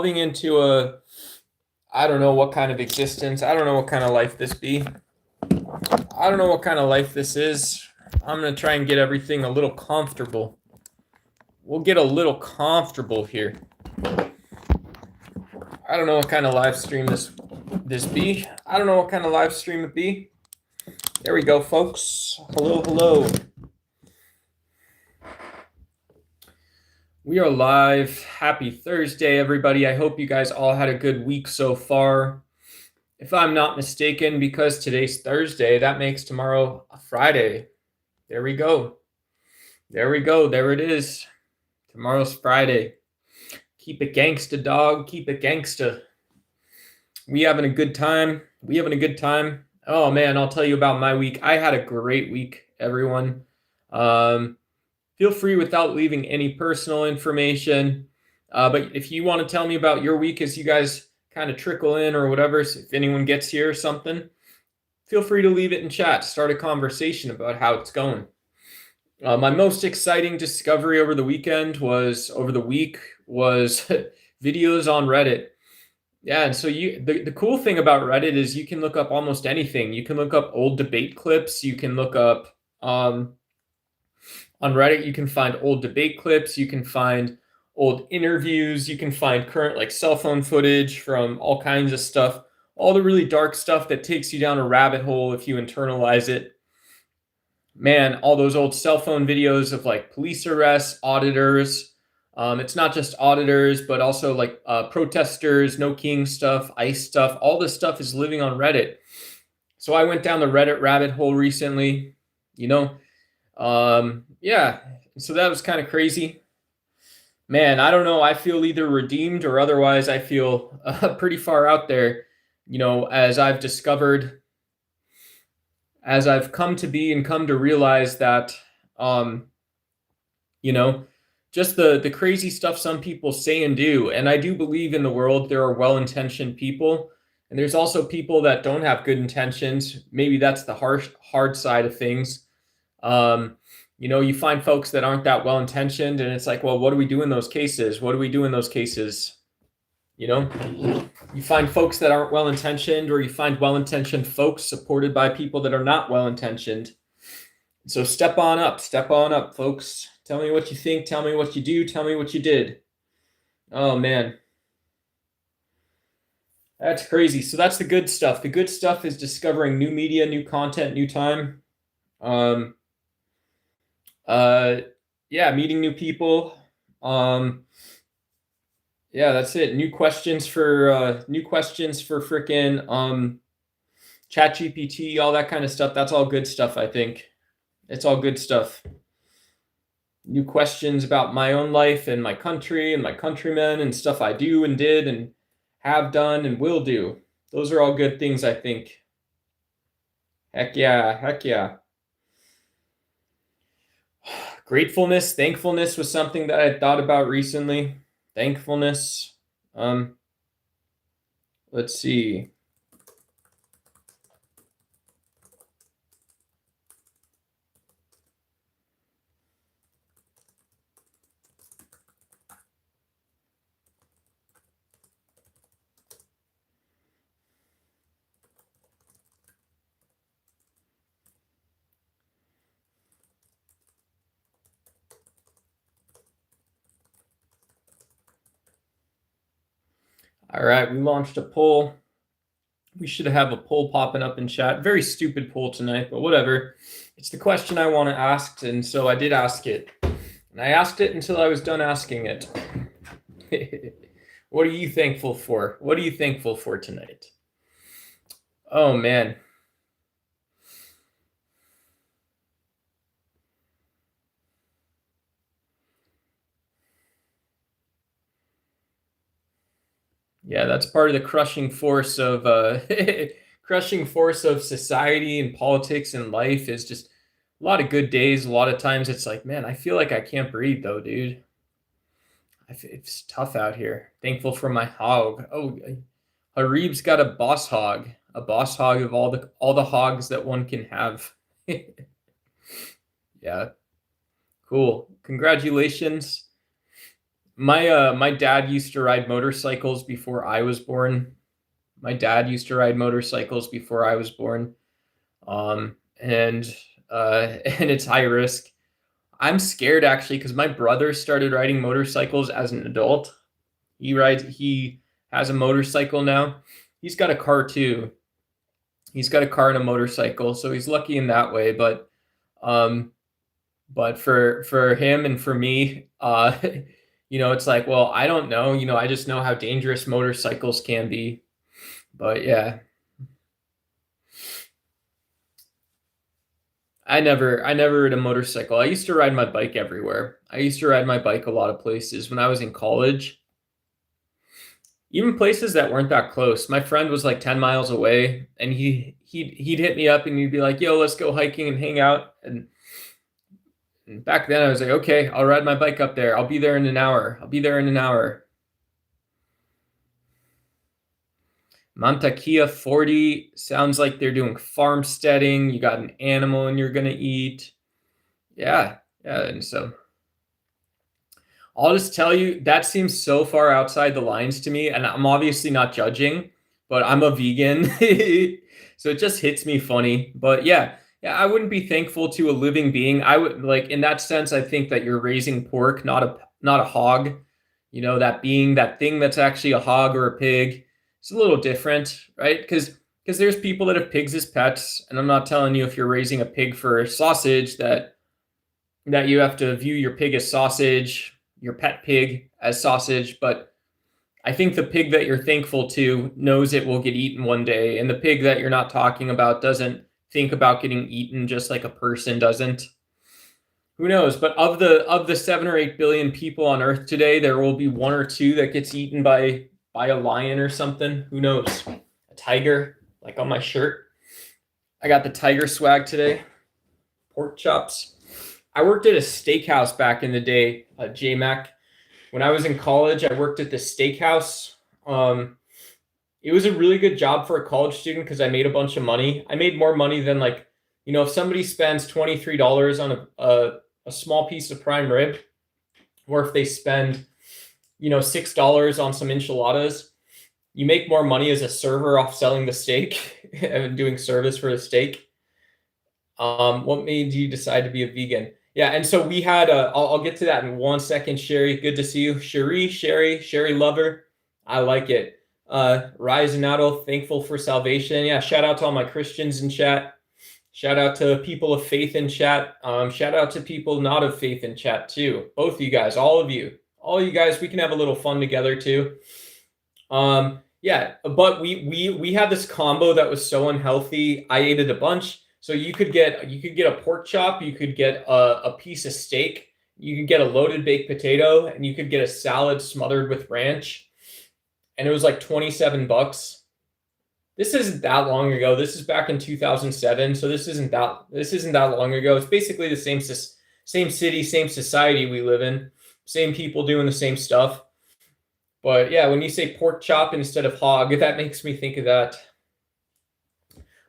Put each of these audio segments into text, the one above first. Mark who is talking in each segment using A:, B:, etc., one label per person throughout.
A: into I don't know what kind of existence. I don't know what kind of life this be. I don't know what kind of life this is. I'm gonna try and get everything a little comfortable. We'll get a little comfortable here. I don't know what kind of live stream this be. I don't know what kind of live stream it be. There we go, folks. Hello, hello. We are live. Happy Thursday, everybody. I hope you guys all had a good week so far. If I'm not mistaken, because today's Thursday, that makes tomorrow a Friday. There we go. There we go. There it is. Tomorrow's Friday. Keep it gangsta, dog. Keep it gangsta. We having a good time. We having a good time. Oh man, I'll tell you about my week. I had a great week, everyone. Feel free without leaving any personal information. But if you want to tell me about your week as you guys kind of trickle in or whatever, so if anyone gets here or something, feel free to leave it in chat. Start a conversation about how it's going. My most exciting discovery over the week was videos on Reddit. Yeah, and so the cool thing about Reddit is you can look up almost anything. You can look up old debate clips. You can look up on Reddit, you can find old debate clips. You can find old interviews. You can find current like cell phone footage from all kinds of stuff. All the really dark stuff that takes you down a rabbit hole if you internalize it. Man, all those old cell phone videos of like police arrests, auditors. It's not just auditors, but also like protesters, No King stuff, ICE stuff. All this stuff is living on Reddit. So I went down the Reddit rabbit hole recently, yeah, so that was kind of crazy. Man, I don't know. I feel either redeemed or otherwise I feel pretty far out there, as I've discovered, as I've come to be and come to realize that, just the crazy stuff some people say and do. And I do believe in the world there are well-intentioned people, and there's also people that don't have good intentions. Maybe that's the hard side of things. You find folks that aren't that well-intentioned, and it's like, well, what do we do in those cases? What do we do in those cases? You find folks that aren't well-intentioned, or you find well-intentioned folks supported by people that are not well-intentioned. So step on up, folks. Tell me what you think. Tell me what you do. Tell me what you did. Oh, man. That's crazy. So that's the good stuff. The good stuff is discovering new media, new content, new time. Meeting new people. That's it. New questions for frickin' ChatGPT, all that kind of stuff. That's all good stuff, I think. It's all good stuff. New questions about my own life and my country and my countrymen and stuff I do and did and have done and will do. Those are all good things, I think. Heck yeah. Gratefulness, thankfulness was something that I thought about recently. Thankfulness. Let's see. All right, we launched a poll. We should have a poll popping up in chat. Very stupid poll tonight, but whatever. It's the question I want to ask, and so I did ask it. And I asked it until I was done asking it. What are you thankful for? What are you thankful for tonight? Oh, man. Yeah, that's part of the crushing force of society and politics and life is just a lot of good days. A lot of times it's like, man, I feel like I can't breathe though, dude. It's tough out here. Thankful for my hog. Oh, Harib's got a boss hog of all the hogs that one can have. Yeah, cool. Congratulations. My dad used to ride motorcycles before I was born. My dad used to ride motorcycles before I was born. And and it's high risk. I'm scared actually because my brother started riding motorcycles as an adult. He has a motorcycle now. He's got a car too. He's got a car and a motorcycle, so he's lucky in that way. Um, but for him and for me, it's like, well, I don't know. I just know how dangerous motorcycles can be. But yeah, I never rode a motorcycle. I used to ride my bike everywhere. I used to ride my bike a lot of places when I was in college. Even places that weren't that close. My friend was like 10 miles away and he'd hit me up and he'd be like, "Yo, let's go hiking and hang out." And back then I was like, "Okay, I'll ride my bike up there. I'll be there in an hour. I'll be there in an hour." Mantequilla 40 sounds like they're doing farmsteading. You got an animal and you're gonna eat. Yeah, yeah, and so I'll just tell you that seems so far outside the lines to me, and I'm obviously not judging, but I'm a vegan, so it just hits me funny. But yeah, yeah, I wouldn't be thankful to a living being. I would like in that sense. I think that you're raising pork, not a hog. That being that thing that's actually a hog or a pig. It's a little different, right? Because there's people that have pigs as pets, and I'm not telling you if you're raising a pig for sausage that you have to view your pig as sausage, your pet pig as sausage, but I think the pig that you're thankful to knows it will get eaten one day, and the pig that you're not talking about doesn't think about getting eaten just like a person doesn't. Who knows? But of the 7 or 8 billion people on Earth today, there will be one or two that gets eaten by a lion or something. Who knows? A tiger, like on my shirt. I got the tiger swag today. Pork chops. I worked at a steakhouse back in the day, JMac. When I was in college, I worked at the steakhouse. It was a really good job for a college student because I made a bunch of money. I made more money than if somebody spends $23 on a small piece of prime rib, or if they spend, $6 on some enchiladas, you make more money as a server off selling the steak and doing service for the steak. What made you decide to be a vegan? Yeah, and so we had I'll get to that in 1 second. Sherry, good to see you. Sherry lover, I like it. Rise and Adel, thankful for salvation. Yeah, shout out to all my Christians in chat. Shout out to people of faith in chat. Shout out to people not of faith in chat too. Both of you guys, all of you guys, we can have a little fun together too. Yeah, but we had this combo that was so unhealthy. I ate it a bunch. So you could get a pork chop, you could get a piece of steak, you could get a loaded baked potato, and you could get a salad smothered with ranch. And it was like $27. This isn't that long ago. This is back in 2007, so this isn't that long ago. It's basically the same city, same society we live in, same people doing the same stuff. But yeah, when you say pork chop instead of hog, that makes me think of that.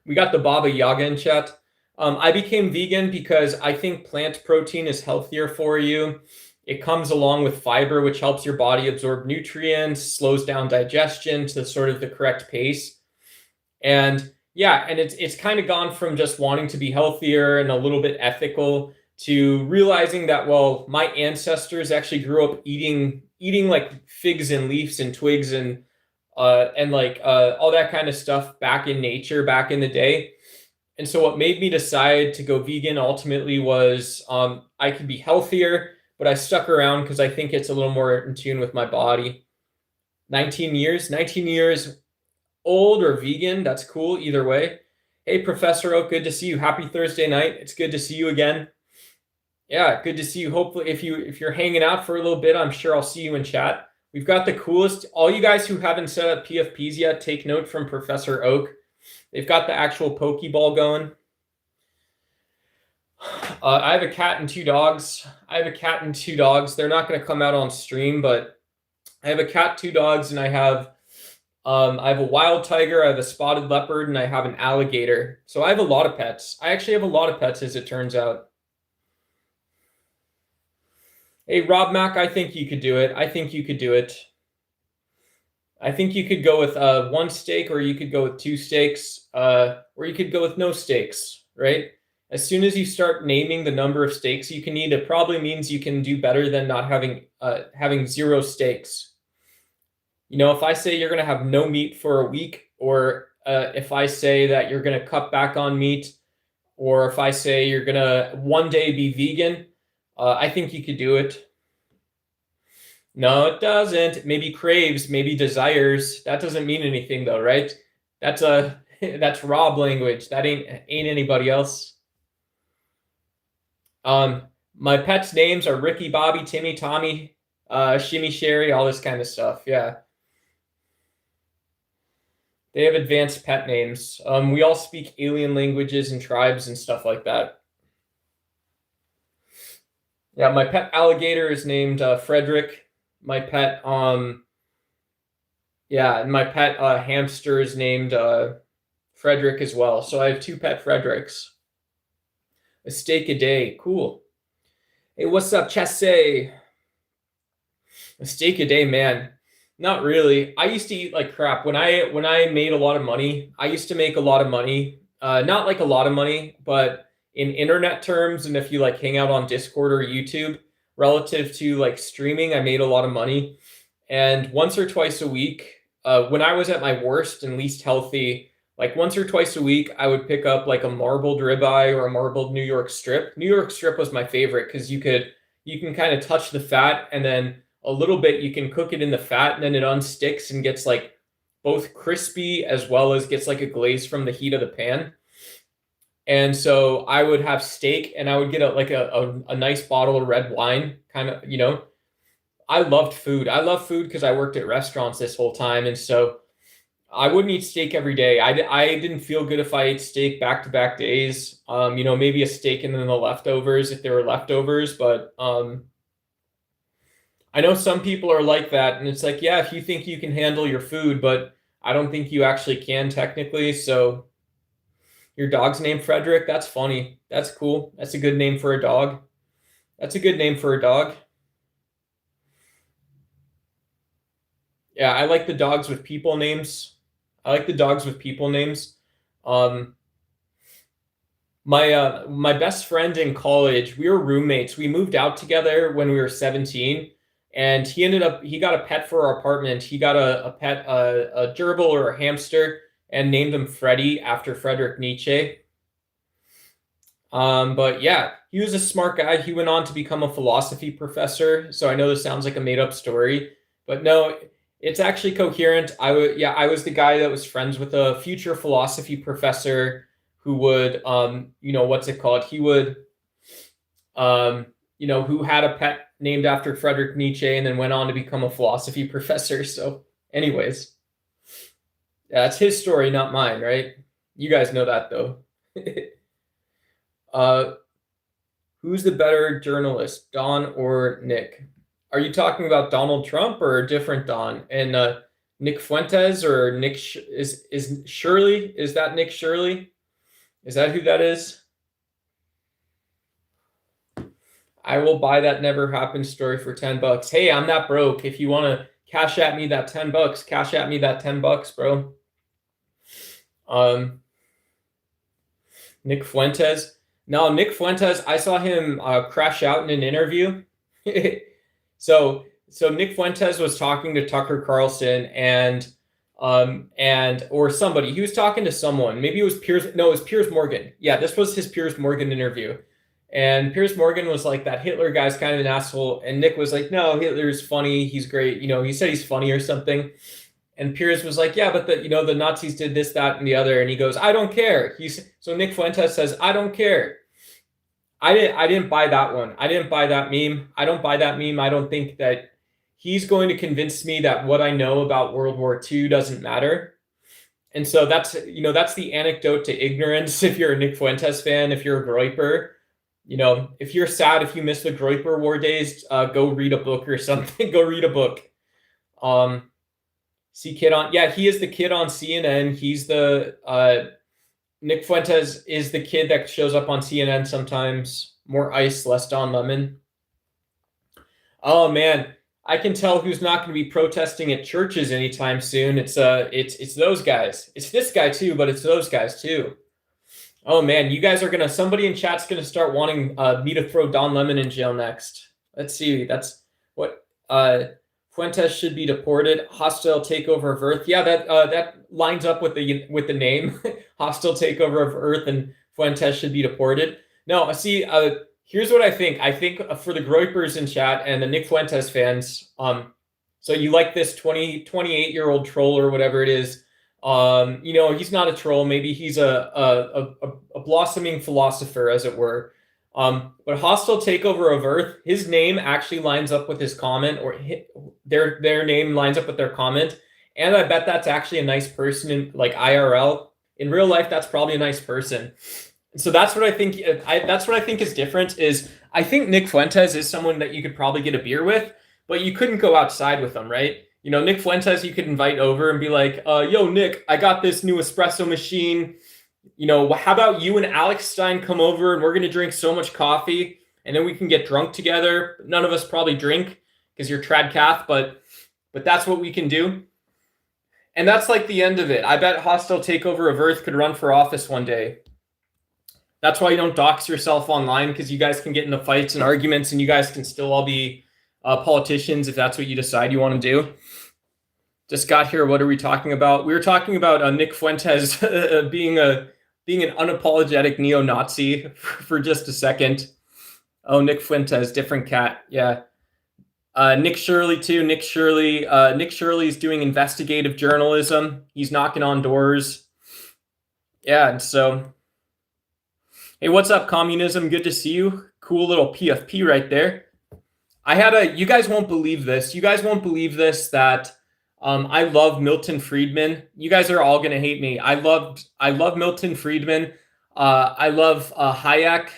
A: We got the Baba Yaga in chat. I became vegan because I think plant protein is healthier for you. It comes along with fiber, which helps your body absorb nutrients, slows down digestion to sort of the correct pace. And yeah, and it's kind of gone from just wanting to be healthier and a little bit ethical to realizing that, well, my ancestors actually grew up eating like figs and leaves and twigs and all that kind of stuff back in nature back in the day. And so what made me decide to go vegan ultimately was I could be healthier, but I stuck around because I think it's a little more in tune with my body. 19 years old or vegan, that's cool either way. Hey, Professor Oak, good to see you. Happy Thursday night. It's good to see you again. Yeah, good to see you. Hopefully, if you're hanging out for a little bit, I'm sure I'll see you in chat. We've got the coolest. All you guys who haven't set up PFPs yet, take note from Professor Oak. They've got the actual Pokeball going. I have a cat and two dogs. They're not going to come out on stream, but I have a cat, two dogs, and I have a wild tiger, I have a spotted leopard, and I have an alligator. So I have a lot of pets. I actually have a lot of pets, as it turns out. Hey, Rob Mack, I think you could do it. I think you could do it. I think you could go with one steak, or you could go with two steaks, or you could go with no steaks, right? As soon as you start naming the number of steaks you can eat, it probably means you can do better than not having zero steaks. You know, if I say you're going to have no meat for a week, or if I say that you're going to cut back on meat, or if I say you're going to one day be vegan, I think you could do it. No, it doesn't. Maybe craves, maybe desires. That doesn't mean anything though, right? That's a that's Rob language. That ain't anybody else. Um, my pets' names are Ricky, Bobby, Timmy, Tommy, Shimmy, Sherry, all this kind of stuff. Yeah, they have advanced pet names. We all speak alien languages and tribes and stuff like that. Yeah, my pet alligator is named Frederick. My pet Yeah, and my pet hamster is named Frederick as well. So I have two pet Fredericks. A steak a day. Cool. Hey, what's up, Chesse? A steak a day, man. Not really. I used to eat like crap. When I made a lot of money, I used to make a lot of money. Not like a lot of money, but in internet terms, and if you like hang out on Discord or YouTube, relative to like streaming, I made a lot of money. And once or twice a week, when I was at my worst and least healthy, like once or twice a week, I would pick up like a marbled ribeye or a marbled New York strip. New York strip was my favorite because you can kind of touch the fat, and then a little bit you can cook it in the fat, and then it unsticks and gets like both crispy as well as gets like a glaze from the heat of the pan. And so I would have steak, and I would get a nice bottle of red wine, kind of, you know. I loved food. I love food because I worked at restaurants this whole time. And so I wouldn't eat steak every day. I didn't feel good if I ate steak back to back days. You know, maybe a steak and then the leftovers if there were leftovers. But I know some people are like that. And it's like, yeah, if you think you can handle your food, but I don't think you actually can technically. So your dog's named Frederick. That's funny. That's cool. That's a good name for a dog. That's a good name for a dog. Yeah, I like the dogs with people names. I like the dogs with people names. Um, my best friend in college, we were roommates. We moved out together when we were 17, and he got a pet for our apartment. He got a pet, a gerbil or a hamster, and named him Freddie after Frederick Nietzsche. But yeah, he was a smart guy. He went on to become a philosophy professor. So I know this sounds like a made up story, but no, it's actually coherent. I was the guy that was friends with a future philosophy professor who would, you know, what's it called? He would, you know, who had a pet named after Frederick Nietzsche and then went on to become a philosophy professor. So, anyways, yeah, it's his story, not mine, right? You guys know that though. uh, who's the better journalist, Don or Nick? Are you talking about Donald Trump or a different Don? And Nick Fuentes or is Shirley? Is that Nick Shirley? Is that who that is? I will buy that never happened story for $10. Hey, I'm that broke. If you want to cash at me that $10, cash at me that $10, bro. Um, Nick Fuentes. No, Nick Fuentes. I saw him crash out in an interview. So Nick Fuentes was talking to Tucker Carlson and or somebody. He was talking to someone. Maybe it was Piers. No, it was Piers Morgan. Yeah, this was his Piers Morgan interview. And Piers Morgan was like, that Hitler guy's kind of an asshole. And Nick was like, no, Hitler's funny. He's great. You know, he said he's funny or something. And Piers was like, yeah, but the Nazis did this, that, and the other. And he goes, I don't care. So Nick Fuentes says, I don't care. I didn't buy that one. I didn't buy that meme. I don't buy that meme. I don't think that he's going to convince me that what I know about World War II doesn't matter. And so that's the anecdote to ignorance. If you're a Nick Fuentes fan, if you're a Groiper, if you're sad, if you miss the Groiper War days, go read a book or something. Go read a book. See kid on, yeah, he is the kid on CNN. He's the Nick Fuentes is the kid that shows up on CNN sometimes. More ice, less Don Lemon. Oh man, I can tell who's not going to be protesting at churches anytime soon. It's those guys. It's this guy too, but it's those guys too. Oh man, you guys are gonna. Somebody in chat's gonna start wanting me to throw Don Lemon in jail next. Let's see. That's what Fuentes should be deported. Hostile takeover of Earth. Yeah, that lines up with the name. Hostile takeover of Earth, and Fuentes should be deported. No, see. Here's what I think. I think for the Groypers in chat and the Nick Fuentes fans. So you like this 28-year-old troll or whatever it is. He's not a troll. Maybe he's a blossoming philosopher, as it were. But hostile takeover of Earth, his name actually lines up with his comment, or their name lines up with their comment. And I bet that's actually a nice person in like IRL. In real life, that's probably a nice person. So that's what I think. That's what I think is different. Is I think Nick Fuentes is someone that you could probably get a beer with, but you couldn't go outside with him, right? Nick Fuentes, you could invite over and be like, yo, Nick, I got this new espresso machine. How about you and Alex Stein come over and we're going to drink so much coffee and then we can get drunk together. None of us probably drink because you're trad cath, but that's what we can do. And that's like the end of it. I bet hostile takeover of Earth could run for office one day. That's why you don't dox yourself online, because you guys can get into fights and arguments and you guys can still all be politicians if that's what you decide you want to do. Just got here. What are we talking about? We were talking about Nick Fuentes being an unapologetic neo-Nazi for just a second. Oh, Nick Fuentes, different cat. Yeah. Nick Shirley too. Nick Shirley's doing investigative journalism. He's knocking on doors. Yeah, and so, hey, what's up, communism? Good to see you. Cool little PFP right there. You guys won't believe this. That I love Milton Friedman. You guys are all gonna hate me. I love Milton Friedman. I love Hayek.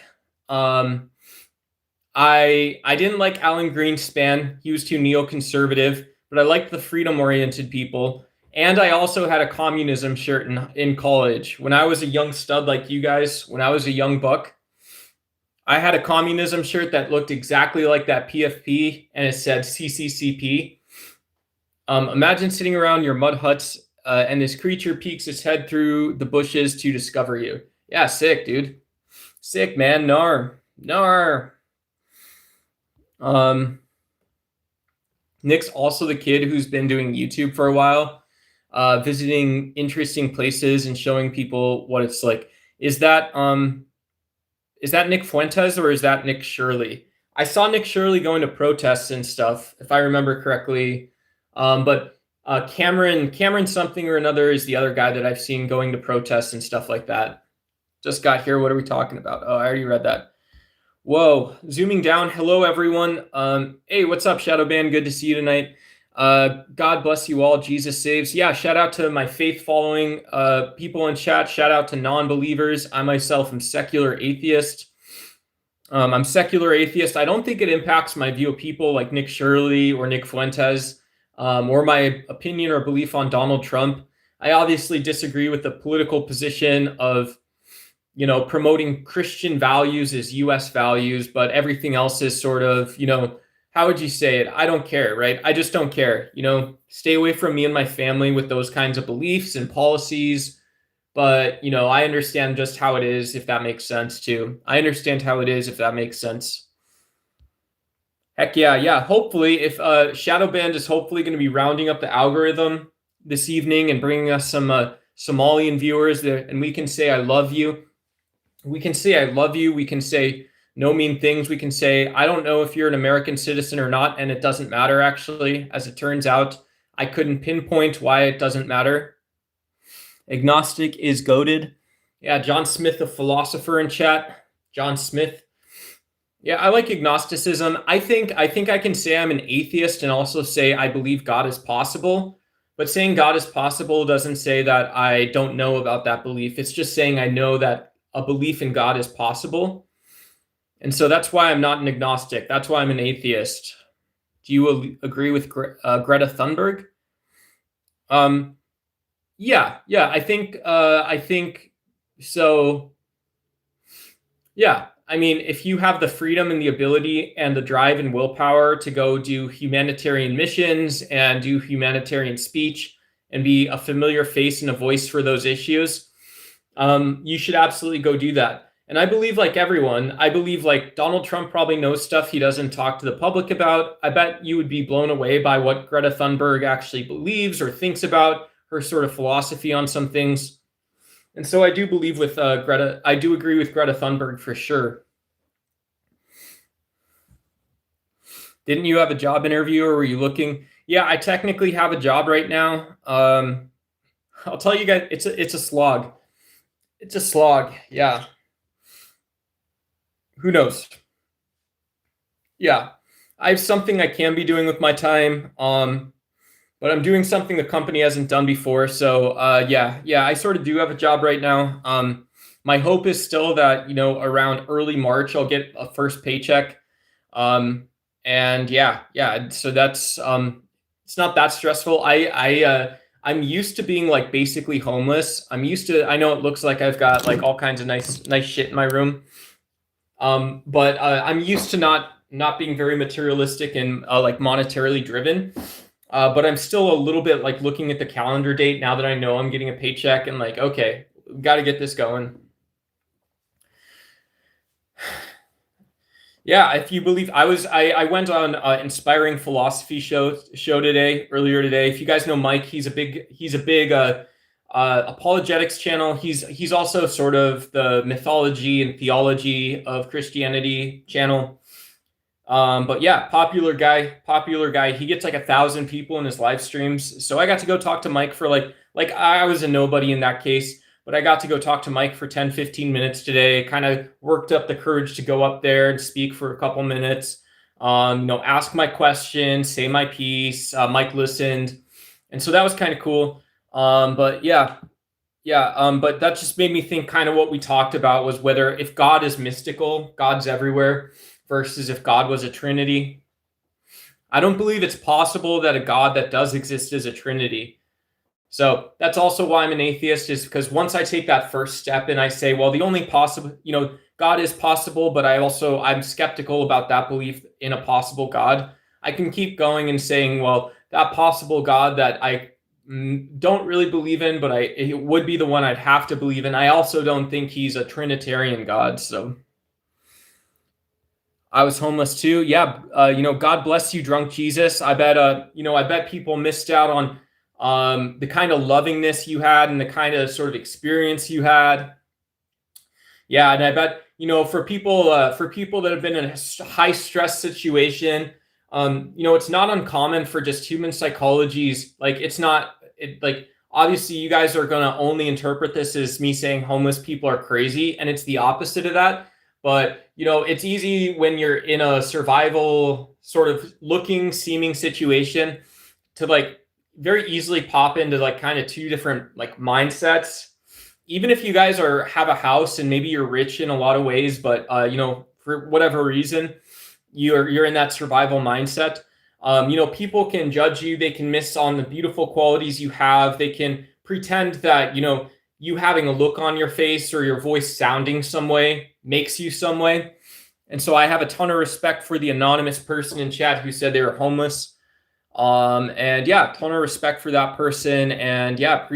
A: I didn't like Alan Greenspan. He was too neoconservative, but I liked the freedom-oriented people. And I also had a communism shirt in college. When I was a young stud like you guys, when I was a young buck, I had a communism shirt that looked exactly like that PFP, and it said CCCP. Imagine sitting around your mud huts and this creature peeks its head through the bushes to discover you. Yeah, sick, dude. Sick, man. Nar. Nick's also the kid who's been doing YouTube for a while, visiting interesting places and showing people what it's like. Is that Nick Fuentes or is that Nick Shirley? I saw Nick Shirley going to protests and stuff, if I remember correctly. But Cameron something or another is the other guy that I've seen going to protests and stuff like that. Just got here. What are we talking about? Oh, I already read that. Whoa, zooming down. Hello, everyone. Hey, what's up, Shadowban? Good to see you tonight. God bless you all. Jesus saves. Yeah, shout out to my faith following people in chat. Shout out to non-believers. I myself am secular atheist. I'm secular atheist. I don't think it impacts my view of people like Nick Shirley or Nick Fuentes, or my opinion or belief on Donald Trump. I obviously disagree with the political position of, promoting Christian values as U.S. values, but everything else is sort of, how would you say it? I don't care, right? I just don't care. Stay away from me and my family with those kinds of beliefs and policies. But, I understand just how it is, if that makes sense too. I understand how it is, if that makes sense. Heck yeah. Hopefully, if Shadowband is hopefully going to be rounding up the algorithm this evening and bringing us some Somalian viewers there, and we can say, I love you. We can say, I love you. We can say no mean things. We can say, I don't know if you're an American citizen or not, and it doesn't matter, actually. As it turns out, I couldn't pinpoint why it doesn't matter. Agnostic is goated. Yeah, John Smith, a philosopher in chat. John Smith. Yeah, I like agnosticism. I think I can say I'm an atheist and also say I believe God is possible. But saying God is possible doesn't say that I don't know about that belief. It's just saying I know that a belief in God is possible. And so that's why I'm not an agnostic. That's why I'm an atheist. Do you agree with Greta Thunberg? Yeah, I think so. Yeah, I mean, if you have the freedom and the ability and the drive and willpower to go do humanitarian missions and do humanitarian speech and be a familiar face and a voice for those issues, you should absolutely go do that. And I believe, like everyone, I believe like Donald Trump probably knows stuff he doesn't talk to the public about. I bet you would be blown away by what Greta Thunberg actually believes or thinks about her sort of philosophy on some things. And so I do believe with Greta, I do agree with Greta Thunberg for sure. Didn't you have a job interview or were you looking? Yeah, I technically have a job right now. I'll tell you guys, it's a slog. It's a slog. Yeah. Who knows? Yeah. I have something I can be doing with my time. But I'm doing something the company hasn't done before. So yeah, I sort of do have a job right now. My hope is still that, around early March I'll get a first paycheck. And yeah. So that's it's not that stressful. I'm used to being like basically homeless. I know it looks like I've got like all kinds of nice shit in my room. But I'm used to not being very materialistic and like monetarily driven. But I'm still a little bit like looking at the calendar date now that I know I'm getting a paycheck and like, okay, got to get this going. Yeah, if you believe, I went on inspiring philosophy show earlier today. If you guys know Mike, he's a big apologetics channel. He's also sort of the mythology and theology of Christianity channel. But yeah, popular guy. He gets like 1,000 people in his live streams. So I got to go talk to Mike for like I was a nobody in that case, but I got to go talk to Mike for 10, 15 minutes today. Kind of worked up the courage to go up there and speak for a couple minutes. Ask my question, say my piece. Mike listened. And so that was kind of cool. But yeah. But that just made me think kind of what we talked about was whether if God is mystical, God's everywhere, versus if God was a Trinity. I don't believe it's possible that a God that does exist is a Trinity. So that's also why I'm an atheist, is because once I take that first step and I say, well, the only possible, God is possible, but I'm skeptical about that belief in a possible God. I can keep going and saying, well, that possible God that I don't really believe in, but it would be the one I'd have to believe in. I also don't think he's a Trinitarian God. So I was homeless too. Yeah. God bless you, drunk Jesus. I bet people missed out on the kind of lovingness you had and the kind of sort of experience you had. Yeah. And I bet, for people that have been in a high stress situation, it's not uncommon for just human psychologies. Like obviously you guys are going to only interpret this as me saying homeless people are crazy. And it's the opposite of that. But, it's easy when you're in a survival sort of seeming situation to like very easily pop into like kind of two different like mindsets. Even if you guys have a house and maybe you're rich in a lot of ways, but, for whatever reason, you're in that survival mindset. People can judge you. They can miss on the beautiful qualities you have. They can pretend that, you having a look on your face or your voice sounding some way makes you some way. And so I have a ton of respect for the anonymous person in chat who said they were homeless. And yeah, ton of respect for that person. And yeah,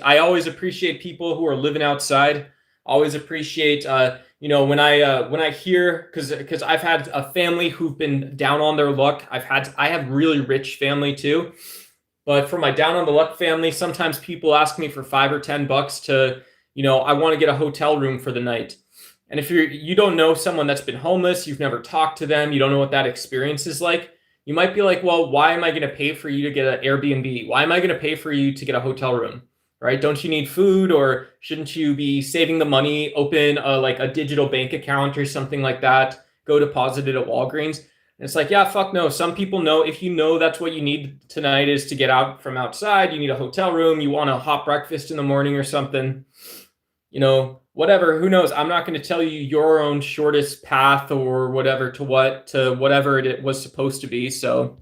A: I always appreciate people who are living outside. Always appreciate, when I hear, because I've had a family who've been down on their luck. I have really rich family too. But for my down on the luck family, sometimes people ask me for $5 or $10 to, I want to get a hotel room for the night. And if you don't know someone that's been homeless, you've never talked to them, you don't know what that experience is like, you might be like, well, why am I going to pay for you to get an Airbnb? Why am I going to pay for you to get a hotel room? Right? Don't you need food, or shouldn't you be saving the money, open like a digital bank account or something like that, go deposit it at Walgreens? And it's like, yeah, fuck no. Some people know, if you know that's what you need tonight is to get out from outside, you need a hotel room, you want a hot breakfast in the morning or something, whatever, who knows? I'm not going to tell you your own shortest path or whatever to whatever it was supposed to be. So,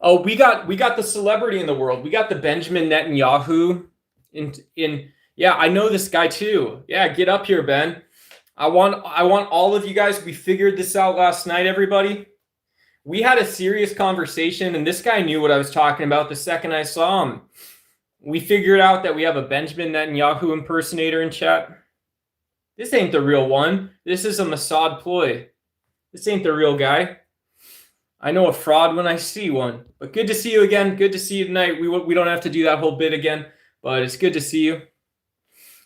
A: oh, we got the celebrity in the world. We got the Benjamin Netanyahu yeah, I know this guy too. Yeah, get up here, Ben. I want all of you guys. We figured this out last night, everybody. We had a serious conversation, and this guy knew what I was talking about the second I saw him. We figured out that we have a Benjamin Netanyahu impersonator in chat. This ain't the real one. This is a Mossad ploy. This ain't the real guy. I know a fraud when I see one. But good to see you again. Good to see you tonight. We don't have to do that whole bit again, but it's good to see you.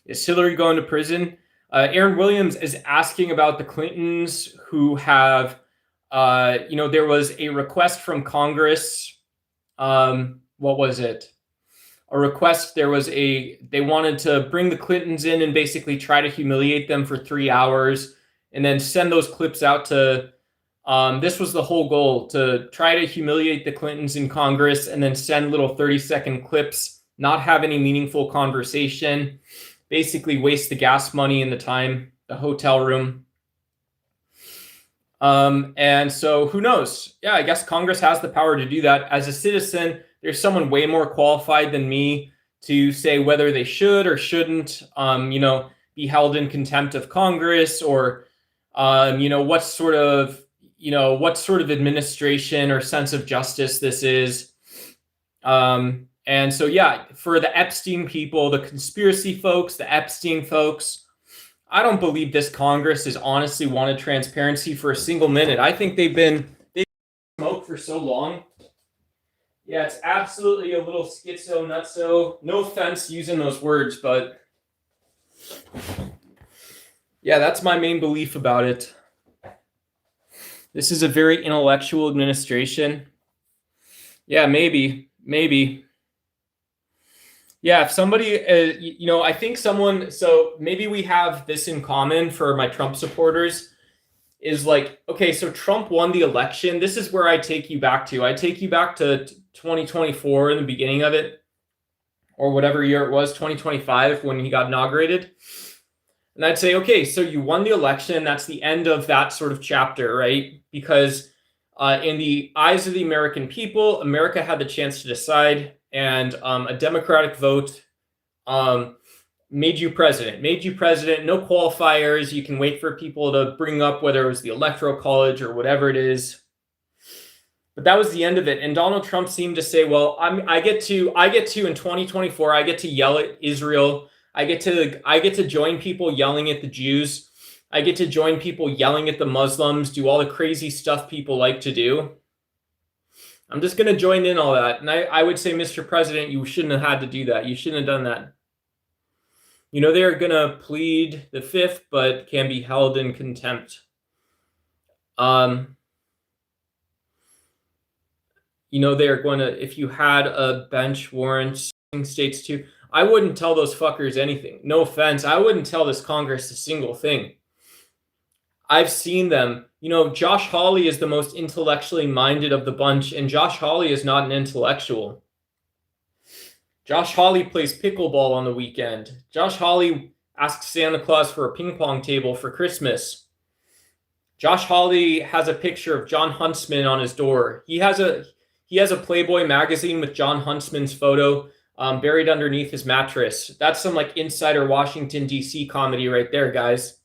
A: Is Hillary going to prison? Aaron Williams is asking about the Clintons who have, there was a request from Congress. What was it? A request. They wanted to bring the Clintons in and basically try to humiliate them for 3 hours and then send those clips out to, this was the whole goal, to try to humiliate the Clintons in Congress and then send little 30-second clips, not have any meaningful conversation, basically waste the gas money and the time, the hotel room. And so who knows? Yeah, I guess Congress has the power to do that. As a citizen, there's someone way more qualified than me to say whether they should or shouldn't, be held in contempt of Congress, or, what sort of administration or sense of justice this is. And so, yeah, for the Epstein people, the conspiracy folks, the Epstein folks, I don't believe this Congress has honestly wanted transparency for a single minute. I think they've smoked for so long. Yeah, it's absolutely a little schizo nutso. No offense using those words, but yeah, that's my main belief about it. This is a very intellectual administration. Yeah, maybe. Yeah, if somebody, I think so maybe we have this in common for my Trump supporters, is like, okay, so Trump won the election. This is where I take you back to. I take you back to 2024 in the beginning of it, or whatever year it was, 2025, when he got inaugurated. And I'd say, okay, so you won the election. That's the end of that sort of chapter, right? Because in the eyes of the American people, America had the chance to decide, and a Democratic vote made you president. No qualifiers. You can wait for people to bring up whether it was the Electoral College or whatever it is. But that was the end of it. And Donald Trump seemed to say, well, I get to in 2024, I get to yell at Israel. I get to join people yelling at the Jews. I get to join people yelling at the Muslims, do all the crazy stuff people like to do. I'm just going to join in all that. And I would say, Mr. President, you shouldn't have had to do that. You shouldn't have done that. They're going to plead the fifth, but can be held in contempt. They're going to, if you had a bench warrant, states too, I wouldn't tell those fuckers anything. No offense. I wouldn't tell this Congress a single thing. I've seen them. Josh Hawley is the most intellectually minded of the bunch, and Josh Hawley is not an intellectual. Josh Hawley plays pickleball on the weekend. Josh Hawley asks Santa Claus for a ping pong table for Christmas. Josh Hawley has a picture of John Huntsman on his door. He has a Playboy magazine with John Huntsman's photo buried underneath his mattress. That's some insider Washington, D.C. comedy right there, guys.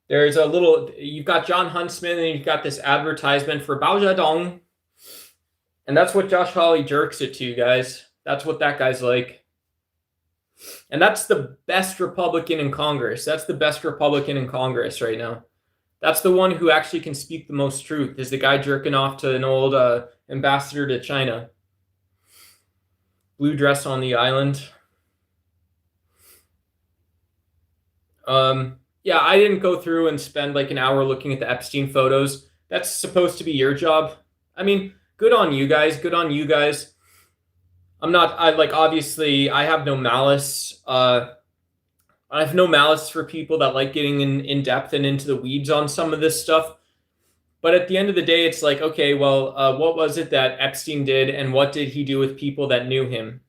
A: You've got John Huntsman, and you've got this advertisement for Baojadong. And that's what Josh Hawley jerks it to, guys. That's what that guy's like. And that's the best Republican in Congress. That's the best Republican in Congress right now. That's the one who actually can speak the most truth, is the guy jerking off to an old ambassador to China. Blue dress on the island. Yeah, I didn't go through and spend an hour looking at the Epstein photos. That's supposed to be your job. I mean, good on you guys. Obviously, I have no malice. I have no malice for people that like getting in depth and into the weeds on some of this stuff. But at the end of the day, it's okay, well, what was it that Epstein did, and what did he do with people that knew him?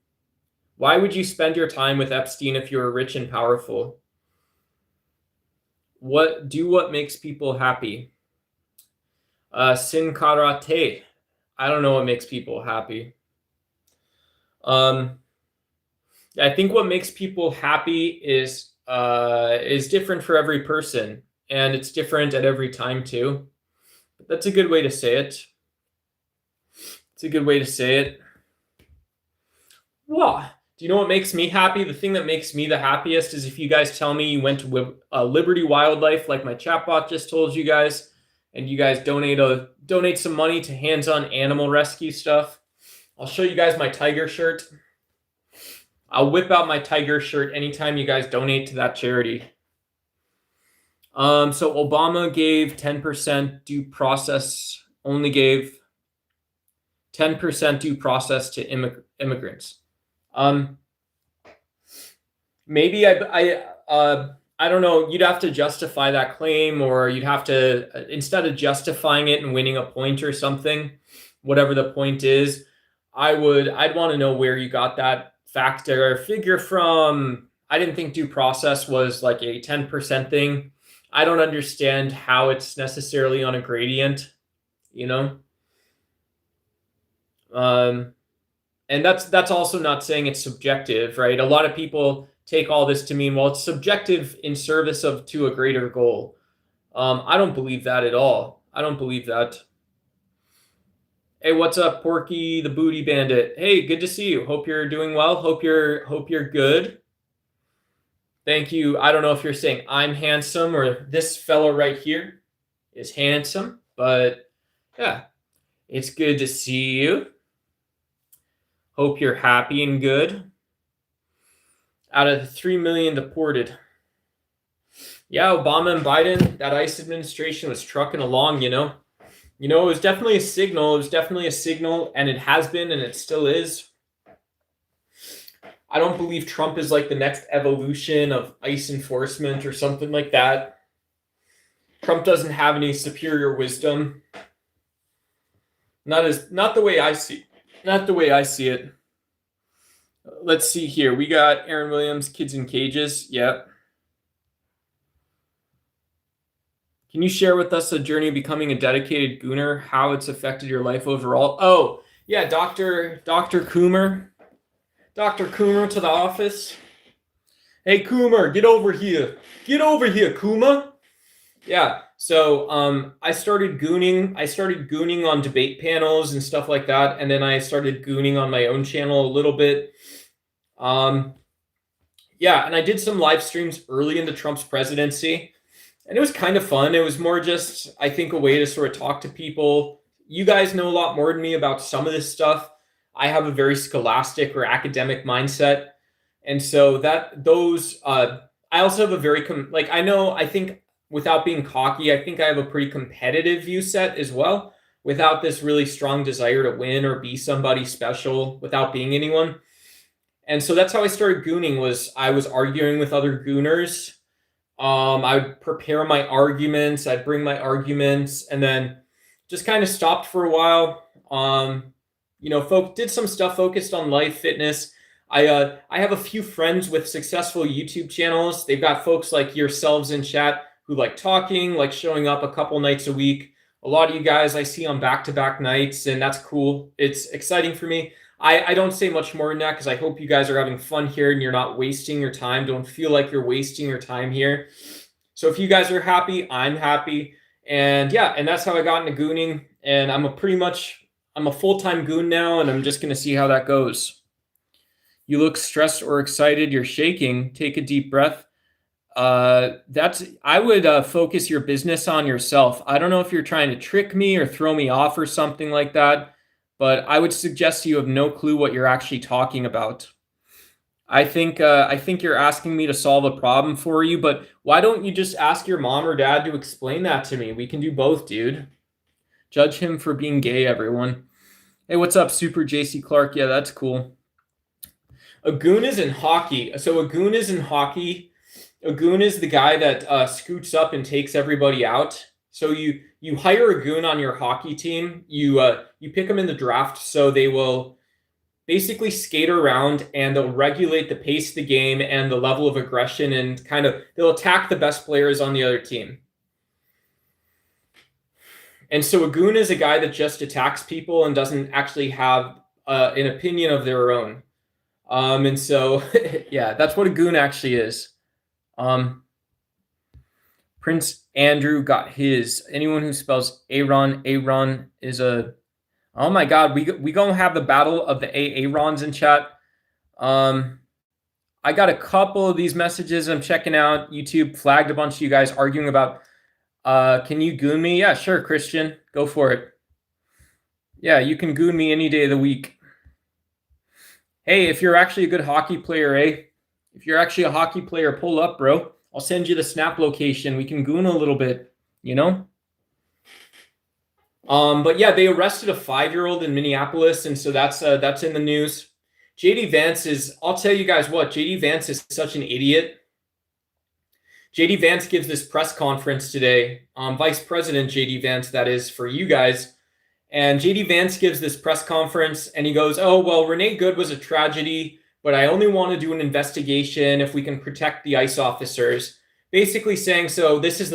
A: Why would you spend your time with Epstein if you were rich and powerful? What makes people happy? Sin karate. I don't know what makes people happy. I think what makes people happy is is different for every person, and it's different at every time too. But that's a good way to say it. It's a good way to say it. Well, do you know what makes me happy? The thing that makes me the happiest is if you guys tell me you went to Liberty Wildlife, like my chatbot just told you guys, and you guys donate some money to hands-on animal rescue stuff. I'll show you guys my tiger shirt. I'll whip out my tiger shirt anytime you guys donate to that charity. So Obama gave 10% due process, only gave 10% due process to immigrants. Maybe I don't know. You'd have to justify that claim, or you'd have to, instead of justifying it and winning a point or something, whatever the point is, I'd want to know where you got that fact or figure from. I didn't think due process was like a 10% thing. I don't understand how it's necessarily on a gradient, you know? And that's also not saying it's subjective, right? A lot of people take all this to mean, well, it's subjective in service to a greater goal. I don't believe that at all. I don't believe that. Hey, what's up, Porky the Booty Bandit? Hey, good to see you. Hope you're doing well. Hope you're good. Thank you. I don't know if you're saying I'm handsome or this fellow right here is handsome, but yeah, it's good to see you. Hope you're happy and good. Out of the 3 million deported. Yeah, Obama and Biden, that ICE administration was trucking along, you know. It was definitely a signal. It was definitely a signal, and it has been, and it still is. I don't believe Trump is like the next evolution of ICE enforcement or something like that. Trump doesn't have any superior wisdom. Not the way I see. Not the way I see it. Let's see here. We got Aaron Williams, Kids in Cages. Yep. Can you share with us the journey of becoming a dedicated gooner, how it's affected your life overall? Oh, yeah, Dr. Coomer. Dr. Coomer to the office. Hey, Coomer, get over here. Get over here, Coomer. Yeah, so I started gooning on debate panels and stuff like that, and then I started gooning on my own channel a little bit. Yeah, and I did some live streams early into Trump's presidency, and it was kind of fun. It was more just, I think, a way to sort of talk to people. You guys know a lot more than me about some of this stuff. I have a very scholastic or academic mindset, and so I also have a very I think without being cocky, I think I have a pretty competitive view set as well, without this really strong desire to win or be somebody special without being anyone. And so that's how I started gooning, was I was arguing with other gooners. I would prepare my arguments, I'd bring my arguments, and then just kind of stopped for a while. Did some stuff focused on life, fitness. I have a few friends with successful YouTube channels. They've got folks like yourselves in chat who like talking, like showing up a couple nights a week. A lot of you guys I see on back-to-back nights, and that's cool. It's exciting for me. I don't say much more than that because I hope you guys are having fun here and you're not wasting your time. Don't feel like you're wasting your time here. So if you guys are happy, I'm happy. And yeah, and that's how I got into gooning. And I'm a full-time goon now, and I'm just going to see how that goes. You look stressed or excited. You're shaking. Take a deep breath. I would focus your business on yourself. I don't know if you're trying to trick me or throw me off or something like that, but I would suggest you have no clue what you're actually talking about. I think you're asking me to solve a problem for you, but why don't you just ask your mom or dad to explain that to me? We can do both, dude. Judge him for being gay, everyone. Hey, what's up, Super JC Clark? Yeah, that's cool. A goon is in hockey. So a goon is in hockey. A goon is the guy that scoots up and takes everybody out. So you hire a goon on your hockey team. You pick them in the draft, so they will basically skate around and they'll regulate the pace of the game and the level of aggression, and they'll attack the best players on the other team. And so a goon is a guy that just attacks people and doesn't actually have an opinion of their own. And so, yeah, that's what a goon actually is. Prince Andrew got his. Anyone who spells Aaron is a. Oh my God, we gonna have the battle of the Aarons in chat. I got a couple of these messages I'm checking out. YouTube flagged a bunch of you guys arguing about. Can you goon me? Yeah, sure, Christian, go for it. Yeah, you can goon me any day of the week. Hey, if you're actually a good hockey player, if you're actually a hockey player, pull up, bro. I'll send you the snap location. We can goon a little bit, you know? But yeah, they arrested a 5-year-old in Minneapolis, and so that's in the news. JD Vance is, I'll tell you guys what, JD Vance is such an idiot. JD Vance gives this press conference today, Vice President JD Vance, that is, for you guys. And JD Vance gives this press conference and he goes, oh, well, Renee Good was a tragedy, but I only want to do an investigation if we can protect the ICE officers. Basically saying, so this is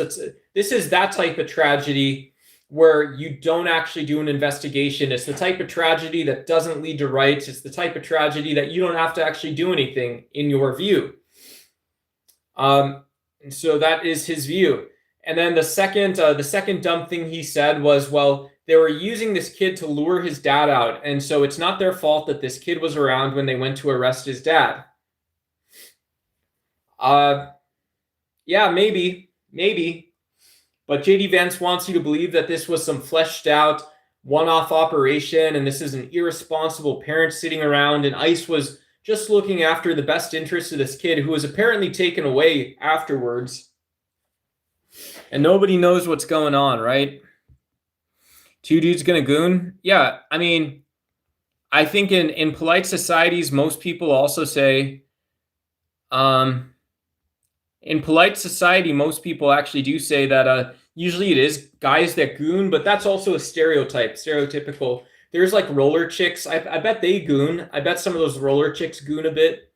A: that type of tragedy where you don't actually do an investigation. It's the type of tragedy that doesn't lead to rights. It's the type of tragedy that you don't have to actually do anything in your view. And so that is his view. And then the second dumb thing he said was, well, they were using this kid to lure his dad out. And so it's not their fault that this kid was around when they went to arrest his dad. Yeah, maybe. But JD Vance wants you to believe that this was some fleshed out one-off operation and this is an irresponsible parent sitting around and ICE was just looking after the best interest of this kid who was apparently taken away afterwards. And nobody knows what's going on, right? Two dudes gonna goon? Yeah, I mean, I think in polite societies, most people also say, in polite society, most people actually do say that usually it is guys that goon, but that's also a stereotypical. There's like roller chicks. I bet they goon. I bet some of those roller chicks goon a bit.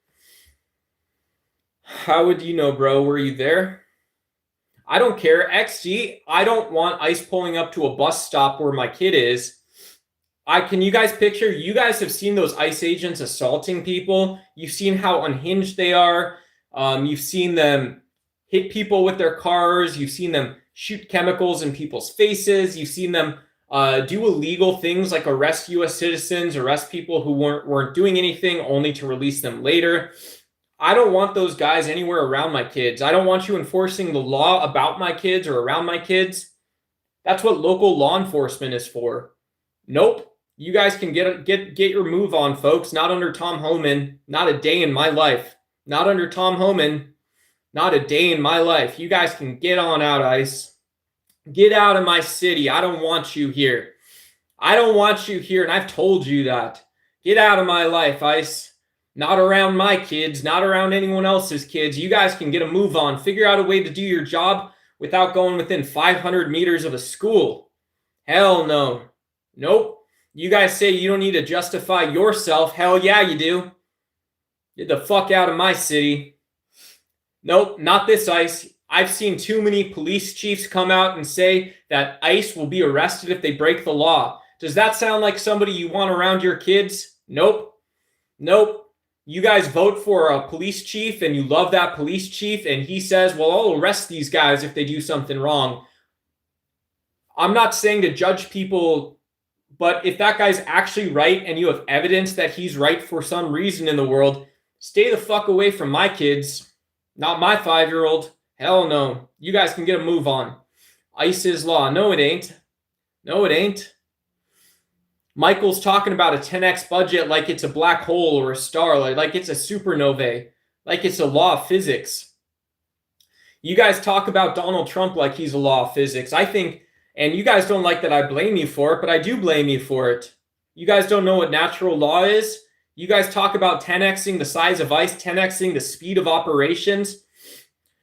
A: How would you know, bro? Were you there? I don't care. XG, I don't want ICE pulling up to a bus stop where my kid is. Can you guys picture? You guys have seen those ICE agents assaulting people. You've seen how unhinged they are. You've seen them hit people with their cars. You've seen them shoot chemicals in people's faces. You've seen them do illegal things like arrest U.S. citizens, arrest people who weren't doing anything, only to release them later. I don't want those guys anywhere around my kids. I don't want you enforcing the law about my kids or around my kids. That's what local law enforcement is for. Nope. You guys can get your move on, folks. Not under Tom Homan. Not a day in my life. Not under Tom Homan. Not a day in my life. You guys can get on out, ICE. Get out of my city. I don't want you here. I don't want you here, and I've told you that. Get out of my life, ICE. Not around my kids, not around anyone else's kids. You guys can get a move on. Figure out a way to do your job without going within 500 meters of a school. Hell no. Nope. You guys say you don't need to justify yourself. Hell yeah, you do. Get the fuck out of my city. Nope, not this ICE. I've seen too many police chiefs come out and say that ICE will be arrested if they break the law. Does that sound like somebody you want around your kids? Nope. You guys vote for a police chief and you love that police chief and he says, well, I'll arrest these guys if they do something wrong. I'm not saying to judge people, but if that guy's actually right and you have evidence that he's right for some reason in the world, stay the fuck away from my kids. Not my 5-year-old. Hell no. You guys can get a move on. ICE is law. No, it ain't. Michael's talking about a 10x budget like it's a black hole or a star, like it's a supernovae, like it's a law of physics. You guys talk about Donald Trump like he's a law of physics. I think, and you guys don't like that I blame you for it, but I do blame you for it. You guys don't know what natural law is. You guys talk about 10xing the size of ICE, 10xing the speed of operations.